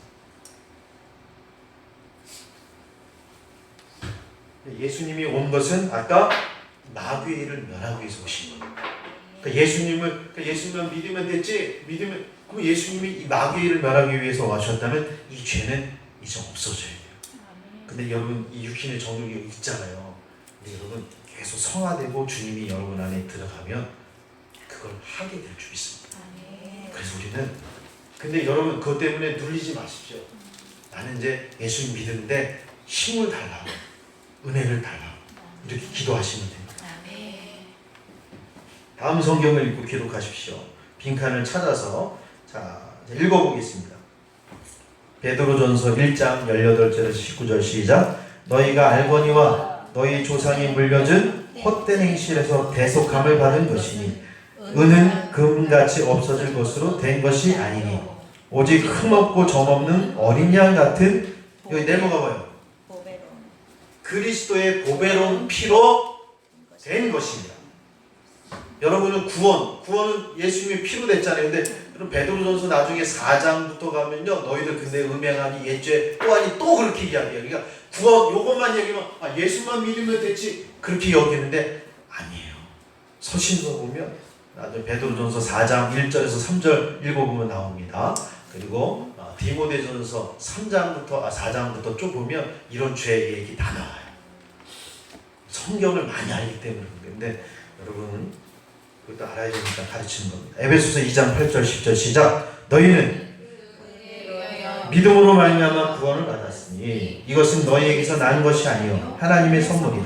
예수님이 온 것은 아까 마귀의 일을 멸하기 위해서 오신 거예요. 그러니까 예수님을 믿으면 됐지, 그럼 예수님이 이 마귀의 일을 멸하기 위해서 와셨다면 이 죄는 이제 없어져야 돼요. 근데 여러분 이 육신의 정욕이 있잖아요. 근데 여러분 계속 성화되고 주님이 여러분 안에 들어가면 그걸 하게 될 줄 있습니다. 그래서 우리는, 근데 여러분 그것 때문에 눌리지 마십시오. 나는 이제 예수님 믿는데 힘을 달라고, 은혜를 달라고 이렇게 기도하시면 됩니다. 다음 성경을 읽고 기록하십시오. 빈칸을 찾아서 자 읽어보겠습니다. 베드로전서 1장 18절에서 19절 시작. 너희가 알거니와 너희 조상이 물려준 헛된 행실에서 대속함을 받은 것이니 은은 금같이 없어질 것으로 된 것이 아니니 오직 흠없고 점없는 어린 양 같은, 여기 내려가봐요. 그리스도의 보배로운 피로 된 것입니다. 여러분은 구원은 예수님의 피로 됐잖아요. 근데 그럼 베드로전서 나중에 4장부터 가면요, 너희들 근데 음행하니 옛죄 또하니 또 그렇게 이야기해요. 그러니까 구원 요것만 얘기하면 예수만 믿으면 됐지 그렇게 여기는데 아니에요. 서신서 보면 나중에 베드로전서 4장 1절에서 3절 읽어보면 나옵니다. 그리고 디모데전서 4장부터 쭉 보면 이런 죄 얘기 다 나와요. 성경을 많이 알기 때문에. 근데 여러분 그것도 알아야 되니까 가르치는 겁니다. 에베소서 2장 8절 10절 시작. 너희는 믿음으로 말미암아 구원을 받았으니 이것은 너희에게서 난 것이 아니요 하나님의 선물이라.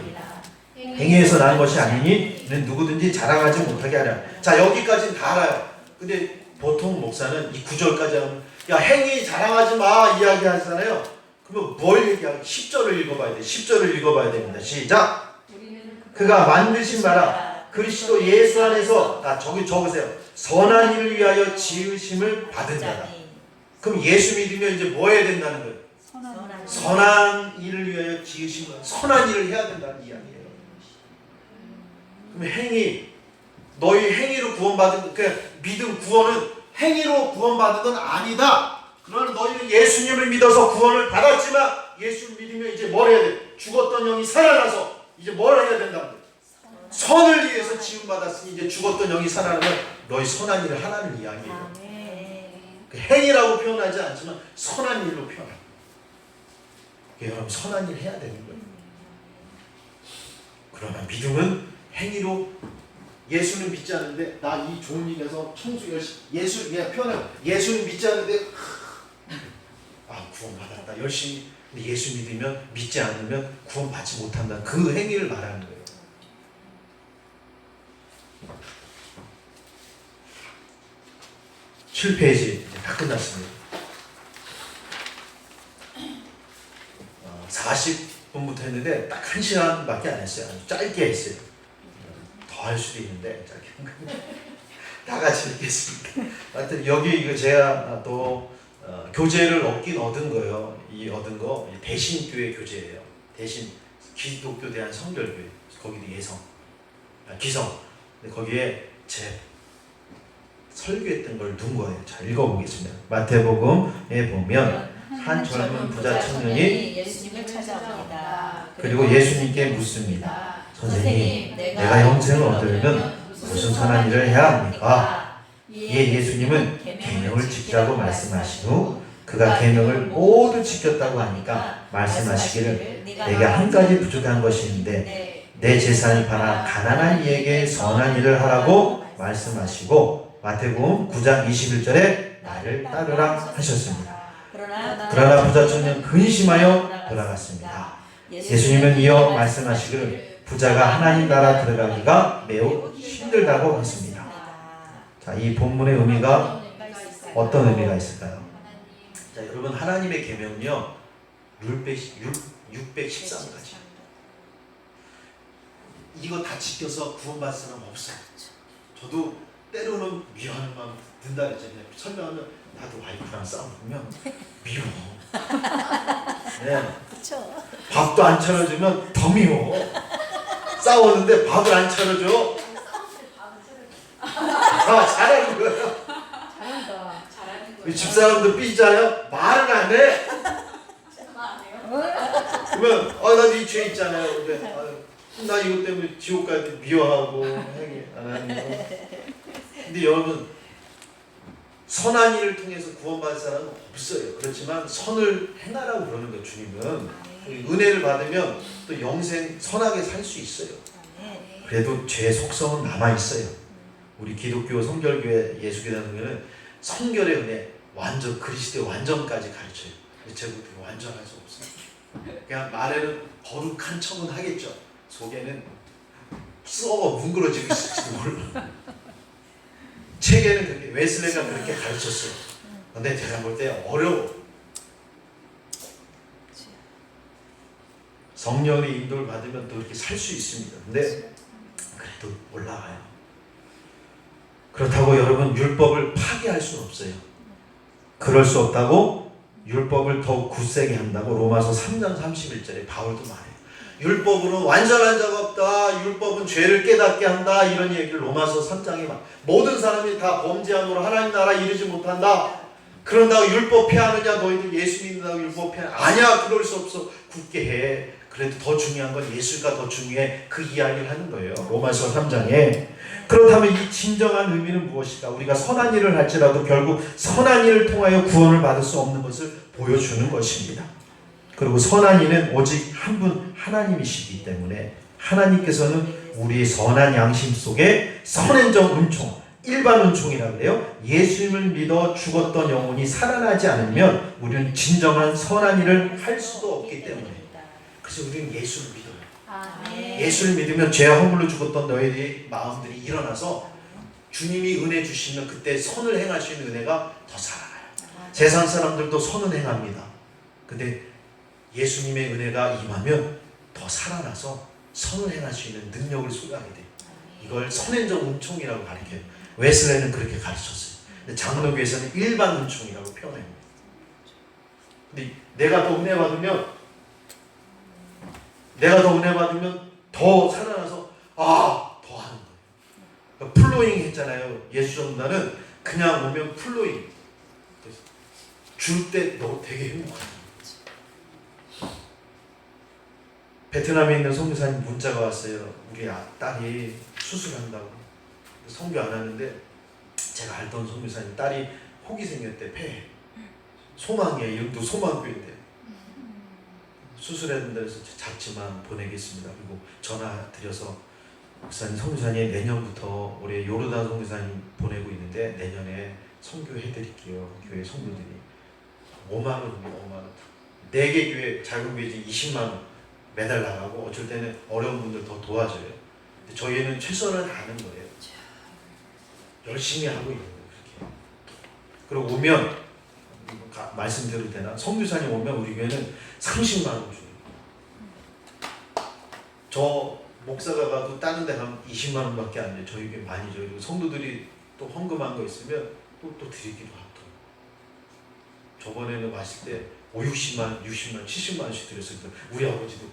행위에서 난 것이 아니니 이는 누구든지 자랑하지 못하게 하랴. 자, 여기까지는 다 알아요. 근데 보통 목사는 이 9절까지 하면 야 행위 자랑하지 마 이야기 하잖아요. 그러면 뭘 얘기하고 10절을 읽어봐야 돼. 10절을 읽어봐야 됩니다. 시작. 그가 만드신 바라 그리스도 예수 안에서, 저기 적으세요. 선한 일을 위하여 지으심을 받은 자다. 그럼 예수 믿으면 이제 뭐 해야 된다는 거예요? 선한 일을 위하여 지으심을, 선한 일을 해야 된다는 이야기예요. 그럼 행위, 너희 행위로 구원받은, 믿음 구원은 행위로 구원받은 건 아니다. 그러나 너희는 예수님을 믿어서 구원을 받았지만 예수를 믿으면 이제 뭘 해야 돼? 죽었던 영이 살아나서 이제 뭘 해야 된다는 거예요? 선을 위해서 지음받았으니 이제 죽었던 영이 살아나면 너희 선한 일을 하라는 이야기예요. 행위라고 표현하지 않지만 선한 일로 표현합니다. 여러분 선한 일 해야 되는 거예요. 그러나 믿음은 행위로, 예수는 믿지 않는데 나 이 좋은 일에서 청소 열심히 표현해요. 예수는 믿지 않는데 구원받았다 열심히. 근데 예수 믿으면, 믿지 않으면 구원받지 못한다. 그 행위를 말하는 거예요. 7페이지 이제 다 끝났습니다. 40분부터 했는데 딱 1시간밖에 안 했어요. 아주 짧게 했어요. 더 더 할 수도 있는데 다 같이 읽겠습니다. 하여튼 여기 이거 제가 또 교재를 얻은 거예요. 이 얻은 거 대신교회 교재예요. 대신 기독교 대한 성결교회, 거기도 기성. 근데 거기에 제 설교했던 걸 넣은 거예요. 자, 읽어보겠습니다. 마태복음에 보면 한 젊은 부자 청년이 예수님을 찾아옵니다. 그리고 예수님께 묻습니다. 선생님, 내가 영생을 얻으려면 무슨 선한 일을 해야 합니까? 이에 예수님은 계명을 지키라고 말씀하신 후 그가 계명을 모두 지켰다고 하니까 말씀하시기를 내가 한 가지 부족한 것이 있는데 내 재산을 팔아 가난한 이에게 선한 일을 하라고 말씀하시고 마태복음 9장 21절에 나를 따르라 하셨습니다. 그러나 부자 청년 근심하여 돌아갔습니다. 예수님은 이어 말씀하시기를 부자가 하나님 나라 들어가기가 매우 힘들다고 했습니다. 자, 이 본문의 의미가 어떤 의미가 있을까요? 자, 여러분 하나님의 계명은요 613가지. 이거 다 지켜서 구원받을 사람 없어요. 저도 때로는 미워하는 마음 든다 그랬잖아요. 설명하면 나도 와이프랑 싸우면 미워. 네. 밥도 안 차려주면 더 미워. 싸웠는데 밥을 안 차려줘. 잘하는 거예요. 잘하는 거예요. 집사람도 삐지잖아요. 말은 안 해. 그러면 나 이 죄 있잖아요. 근데 나 이것 때문에 지옥 가야 돼. 미워하고 안 하는 거. 근데 여러분 선한 일을 통해서 구원받을 사람은 없어요. 그렇지만 선을 행하라고 그러는 거예요. 주님은 은혜를 받으면 또 영생 선하게 살 수 있어요. 그래도 죄의 속성은 남아 있어요. 우리 기독교 성결교회 예수교단은 성결의 은혜 완전 그리스도의 완전까지 가르쳐요. 제가 그렇게 완전할 수 없어요. 그냥 말에는 거룩한 척은 하겠죠. 속에는 썩어 뭉그러지고 있을지도 몰라. 책에는 그렇게 웨슬레가 그렇게 가르쳤어요. 근데 제가 볼 때 어려워. 성령의 인도를 받으면 또 이렇게 살 수 있습니다. 근데 그래도 올라가요. 그렇다고 여러분 율법을 파괴할 수는 없어요. 그럴 수 없다고 율법을 더욱 굳세게 한다고 로마서 3장 31절에 바울도 말해요. 율법으로는 완전한 자가 없다. 율법은 죄를 깨닫게 한다. 이런 얘기를 로마서 3장에 모든 사람이 다 범죄함으로 하나님 나라 이르지 못한다. 그런다고 율법 폐하느냐? 너희들 예수 믿는다고 율법 폐하느냐? 아니야. 그럴 수 없어. 굳게 해. 그래도 더 중요한 건 예수가 더 중요해. 그 이야기를 하는 거예요. 로마서 3장에. 그렇다면 이 진정한 의미는 무엇일까? 우리가 선한 일을 할지라도 결국 선한 일을 통하여 구원을 받을 수 없는 것을 보여주는 것입니다. 그리고 선한 이는 오직 한 분 하나님이시기 때문에 하나님께서는 우리의 선한 양심 속에 선행적 은총, 일반 은총이라고 그래요. 예수님을 믿어 죽었던 영혼이 살아나지 않으면 우리는 진정한 선한 일을 할 수도 없기 때문에 그래서 우리는 예수를 믿어요. 예수를 믿으면 죄와 허물로 죽었던 너희들의 마음들이 일어나서 주님이 은혜 주시면 그때 선을 행할 수 있는 은혜가 더 살아나요. 세상 사람들도 선은 행합니다. 근데 예수님의 은혜가 임하면 더 살아나서 선을 행할 수 있는 능력을 소유하게 돼요. 이걸 선행적 은총이라고 가르쳐요. 웨슬레는 그렇게 가르쳤어요. 근데 장로교에서는 일반 은총이라고 표현해요. 근데 내가 더 은혜 받으면 더 살아나서 더 하는 거예요. 그러니까 플로잉 했잖아요. 예수 전도자는 그냥 오면 플로잉 줄 때 너 되게 행복하다. 베트남에 있는 선교사님 문자가 왔어요. 우리 딸이 수술한다고. 선교 안 하는데 제가 알던 선교사님 딸이 혹이 생겼대. 폐에. 소망이에요. 이름도 소망교인데. 수술해야 된다 해서 작지만 보내겠습니다. 그리고 전화 드려서 목사님 선교사님 내년부터 올해 요르단 선교사님 보내고 있는데 내년에 선교해드릴게요. 교회 성도들이 5만 원입니다. 5만 원. 4개 교회 작은 교회 20만 원 매달 나가고 어쩔 때는 어려운 분들 더 도와줘요. 근데 저희는 최선을 다하는 거예요. 열심히 하고 있는 거예요. 그렇게. 그리고 오면 말씀드려도 되나? 선교사님 오면 우리 교회는 30만 원 줘요. 저 목사가 가도 다른 데 가면 20만 원밖에 안 돼요. 저에게 많이 줘요. 그리고 성도들이 또 헌금한 거 있으면 또 드리기도 하고. 저번에는 마실 때 60만 원, 60만 원, 70만 원씩 드렸어요. 우리 아버지도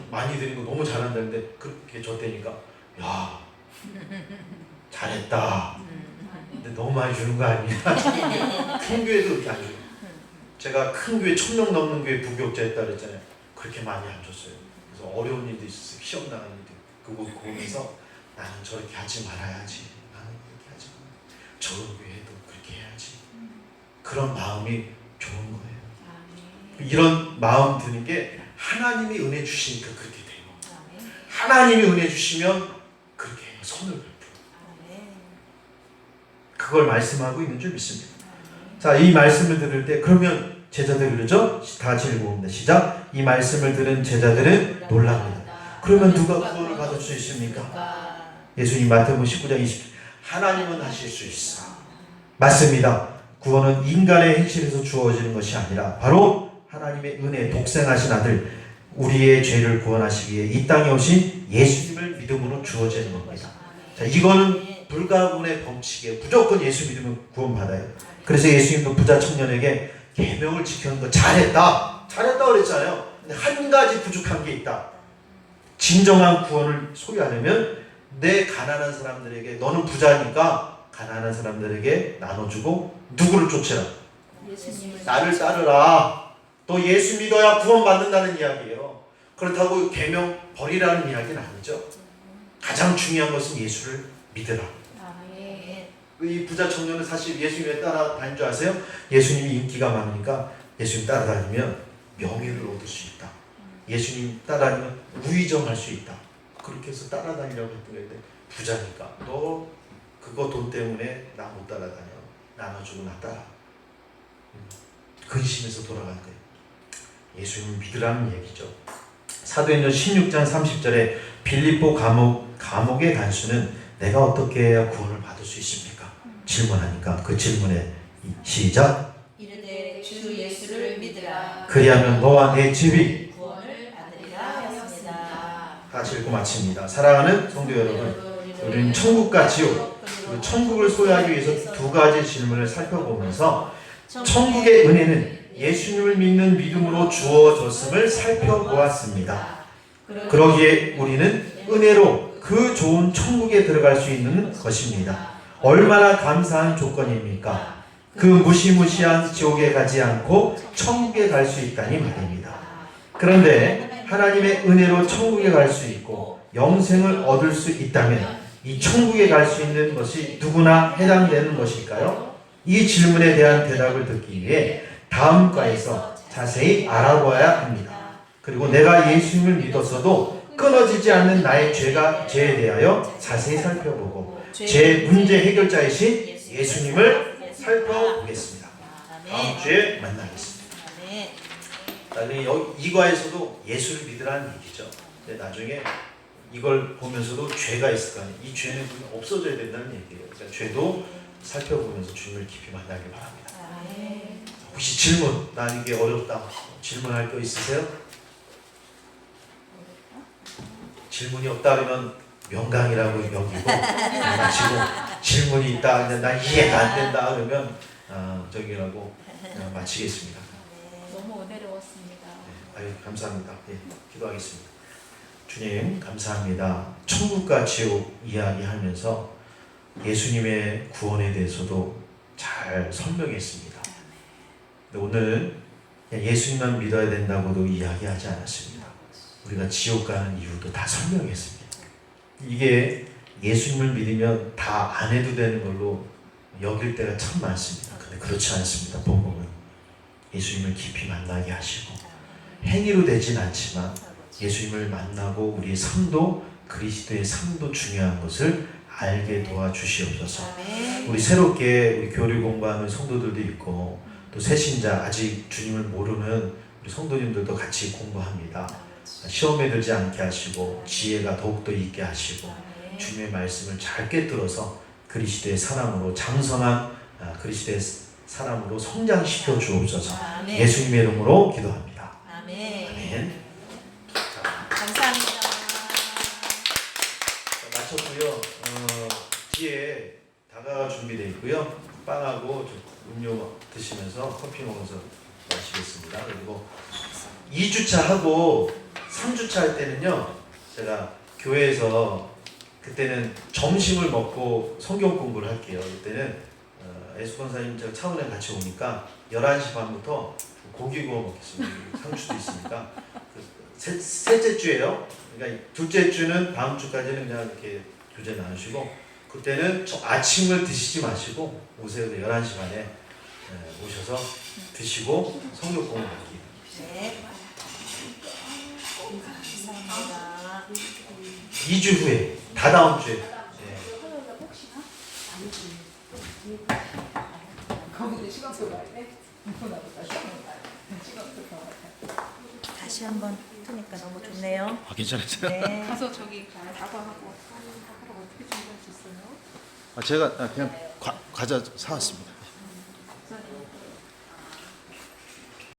많이 드리고 너무 잘한다는데 그렇게 줬다니까 야 잘했다. 근데 너무 많이 주는 거 아니야? 큰 교회도 그렇게 안 줘요. 제가 큰 교회 1000명 넘는 교회 부교육자 했다 그랬잖아요. 그렇게 많이 안 줬어요. 그래서 어려운 일도 있었어요. 시험 나가는 일도. 그거 보면서 나는 저렇게 하지 말아야지. 나는 그렇게 하지 말아야지. 저런 교회도 그렇게 해야지. 그런 마음이 좋은 거예요. 이런 마음 드는 게 하나님이 은혜 주시니까 그렇게 돼요. 하나님이 은혜 주시면 그렇게 해요. 손을 베풀어. 그걸 말씀하고 있는 줄 믿습니다. 자, 이 말씀을 들을 때 그러면 제자들 그러죠? 다 같이 읽어봅니다. 시작. 이 말씀을 들은 제자들은 놀랍니다. 그러면 누가 구원을 받을 수 있습니까? 예수님 마태복음 19장 20절 하나님은 하실 수 있어. 맞습니다. 구원은 인간의 행실에서 주어지는 것이 아니라 바로 하나님의 은혜 독생하신 아들 우리의 죄를 구원하시기에 이 땅에 오신 예수님을 믿음으로 주어지는 겁니다. 자, 이거는 불가분의 법칙이에요. 무조건 예수 믿으면 구원받아요. 그래서 예수님도 부자 청년에게 계명을 지키는 거 잘했다 그랬잖아요. 근데 한 가지 부족한 게 있다. 진정한 구원을 소유하려면 내 가난한 사람들에게 너는 부자니까 가난한 사람들에게 나눠주고 누구를 쫓으라? 나를 따르라. 너 예수 믿어야 구원받는다는 이야기예요. 그렇다고 계명 버리라는 이야기는 아니죠. 가장 중요한 것은 예수를 믿으라. 이 부자 청년은 사실 예수님에 따라다닌 줄 아세요? 예수님이 인기가 많으니까 예수님 따라다니면 명예를 얻을 수 있다. 예수님 따라다니면 우의정할 수 있다. 그렇게 해서 따라다니려고 했던 건데 부자니까 너 그거 돈 때문에 나 못 따라다녀. 나눠주고 나 따라. 근심해서 돌아간 거예요. 예수님을 믿으라는 얘기죠. 사도행전 16장 30절에 빌립보 감옥의 간수는 내가 어떻게 해야 구원을 받을 수 있습니까? 질문하니까 그 질문에 시작. 이르되 주 예수를 믿으라. 그리하면 너와 내 집이 구원을 받으리라 하였습니다. 같이 읽고 마칩니다. 사랑하는 성도 여러분, 우리는 천국과 지옥, 그리고 천국을 소유하기 위해서 두 가지 질문을 살펴보면서 천국의 은혜는 예수님을 믿는 믿음으로 주어졌음을 살펴보았습니다. 그러기에 우리는 은혜로 그 좋은 천국에 들어갈 수 있는 것입니다. 얼마나 감사한 조건입니까? 그 무시무시한 지옥에 가지 않고 천국에 갈 수 있다니 말입니다. 그런데 하나님의 은혜로 천국에 갈 수 있고 영생을 얻을 수 있다면 이 천국에 갈 수 있는 것이 누구나 해당되는 것일까요? 이 질문에 대한 대답을 듣기 위해 다음 과에서 자세히 알아봐야 합니다. 그리고 내가 예수님을 믿었어도 끊어지지 않는 나의 죄에 대하여 자세히 살펴보고 제 문제 해결자이신 예수님을 살펴보겠습니다. 다음 주에 만나겠습니다. 이 과에서도 예수를 믿으라는 얘기죠. 근데 나중에 이걸 보면서도 죄가 있을 거 아니에요. 이 죄는 없어져야 된다는 얘기예요. 그러니까 죄도 살펴보면서 주님을 깊이 만나길 바랍니다. 혹시 질문, 나 이게 어렵다. 질문할 거 있으세요? 질문이 없다 그러면 명강이라고 여기고 지금 질문이 있다. 근데 나 이해가 안 된다 그러면 저기라고 마치겠습니다. 너무 은혜로웠습니다. 네, 아유 감사합니다. 네, 기도하겠습니다. 주님 감사합니다. 천국과 지옥 이야기하면서 예수님의 구원에 대해서도 잘 설명했습니다. 근데 오늘 예수님만 믿어야 된다고도 이야기하지 않았습니다. 우리가 지옥 가는 이유도 다 설명했습니다. 이게 예수님을 믿으면 다 안 해도 되는 걸로 여길 때가 참 많습니다. 근데 그렇지 않습니다. 본문은 예수님을 깊이 만나게 하시고 행위로 되진 않지만 예수님을 만나고 우리의 삶도 그리스도의 삶도 중요한 것을 알게 도와주시옵소서. 우리 새롭게 우리 교리 공부하는 성도들도 있고 또 새신자 아직 주님을 모르는 우리 성도님들도 같이 공부합니다. 시험에 들지 않게 하시고 지혜가 더욱더 있게 하시고 주님의 말씀을 잘 꿰뚫어서 그리스도의 사람으로 장성한 그리스도의 사람으로 성장시켜 주옵소서. 예수님의 이름으로 기도합니다. 아멘. 아멘. 감사합니다. 준비되어 있고요. 빵하고 좀 음료 드시면서 커피 먹으면서 마시겠습니다. 그리고 2주차 하고 3주차 할 때는요, 제가 교회에서 그때는 점심을 먹고 성경 공부를 할게요. 그때는 예수 권사님 제가 차원에 같이 오니까 11시 반부터 고기 구워 먹겠습니다. 상추도 있으니까. 셋째 주예요. 그러니까 둘째 주는 다음 주까지는 그냥 이렇게 교제 나누시고, 그때는 아침을 드시지 마시고 오세요. 11시 반에 오셔서 드시고 성경 공부 할게요. 네. 감사합니다. 2주 후에, 다 다음 주에. 거기도 시간표 가야 돼? 나보다 시간표 가야 다시 한번 트니까 너무 좋네요. 괜찮아요. 네. 가서 저기 다과하고 하라고 어떻게 준비할 수 있어요? 제가 그냥 과자 사왔습니다.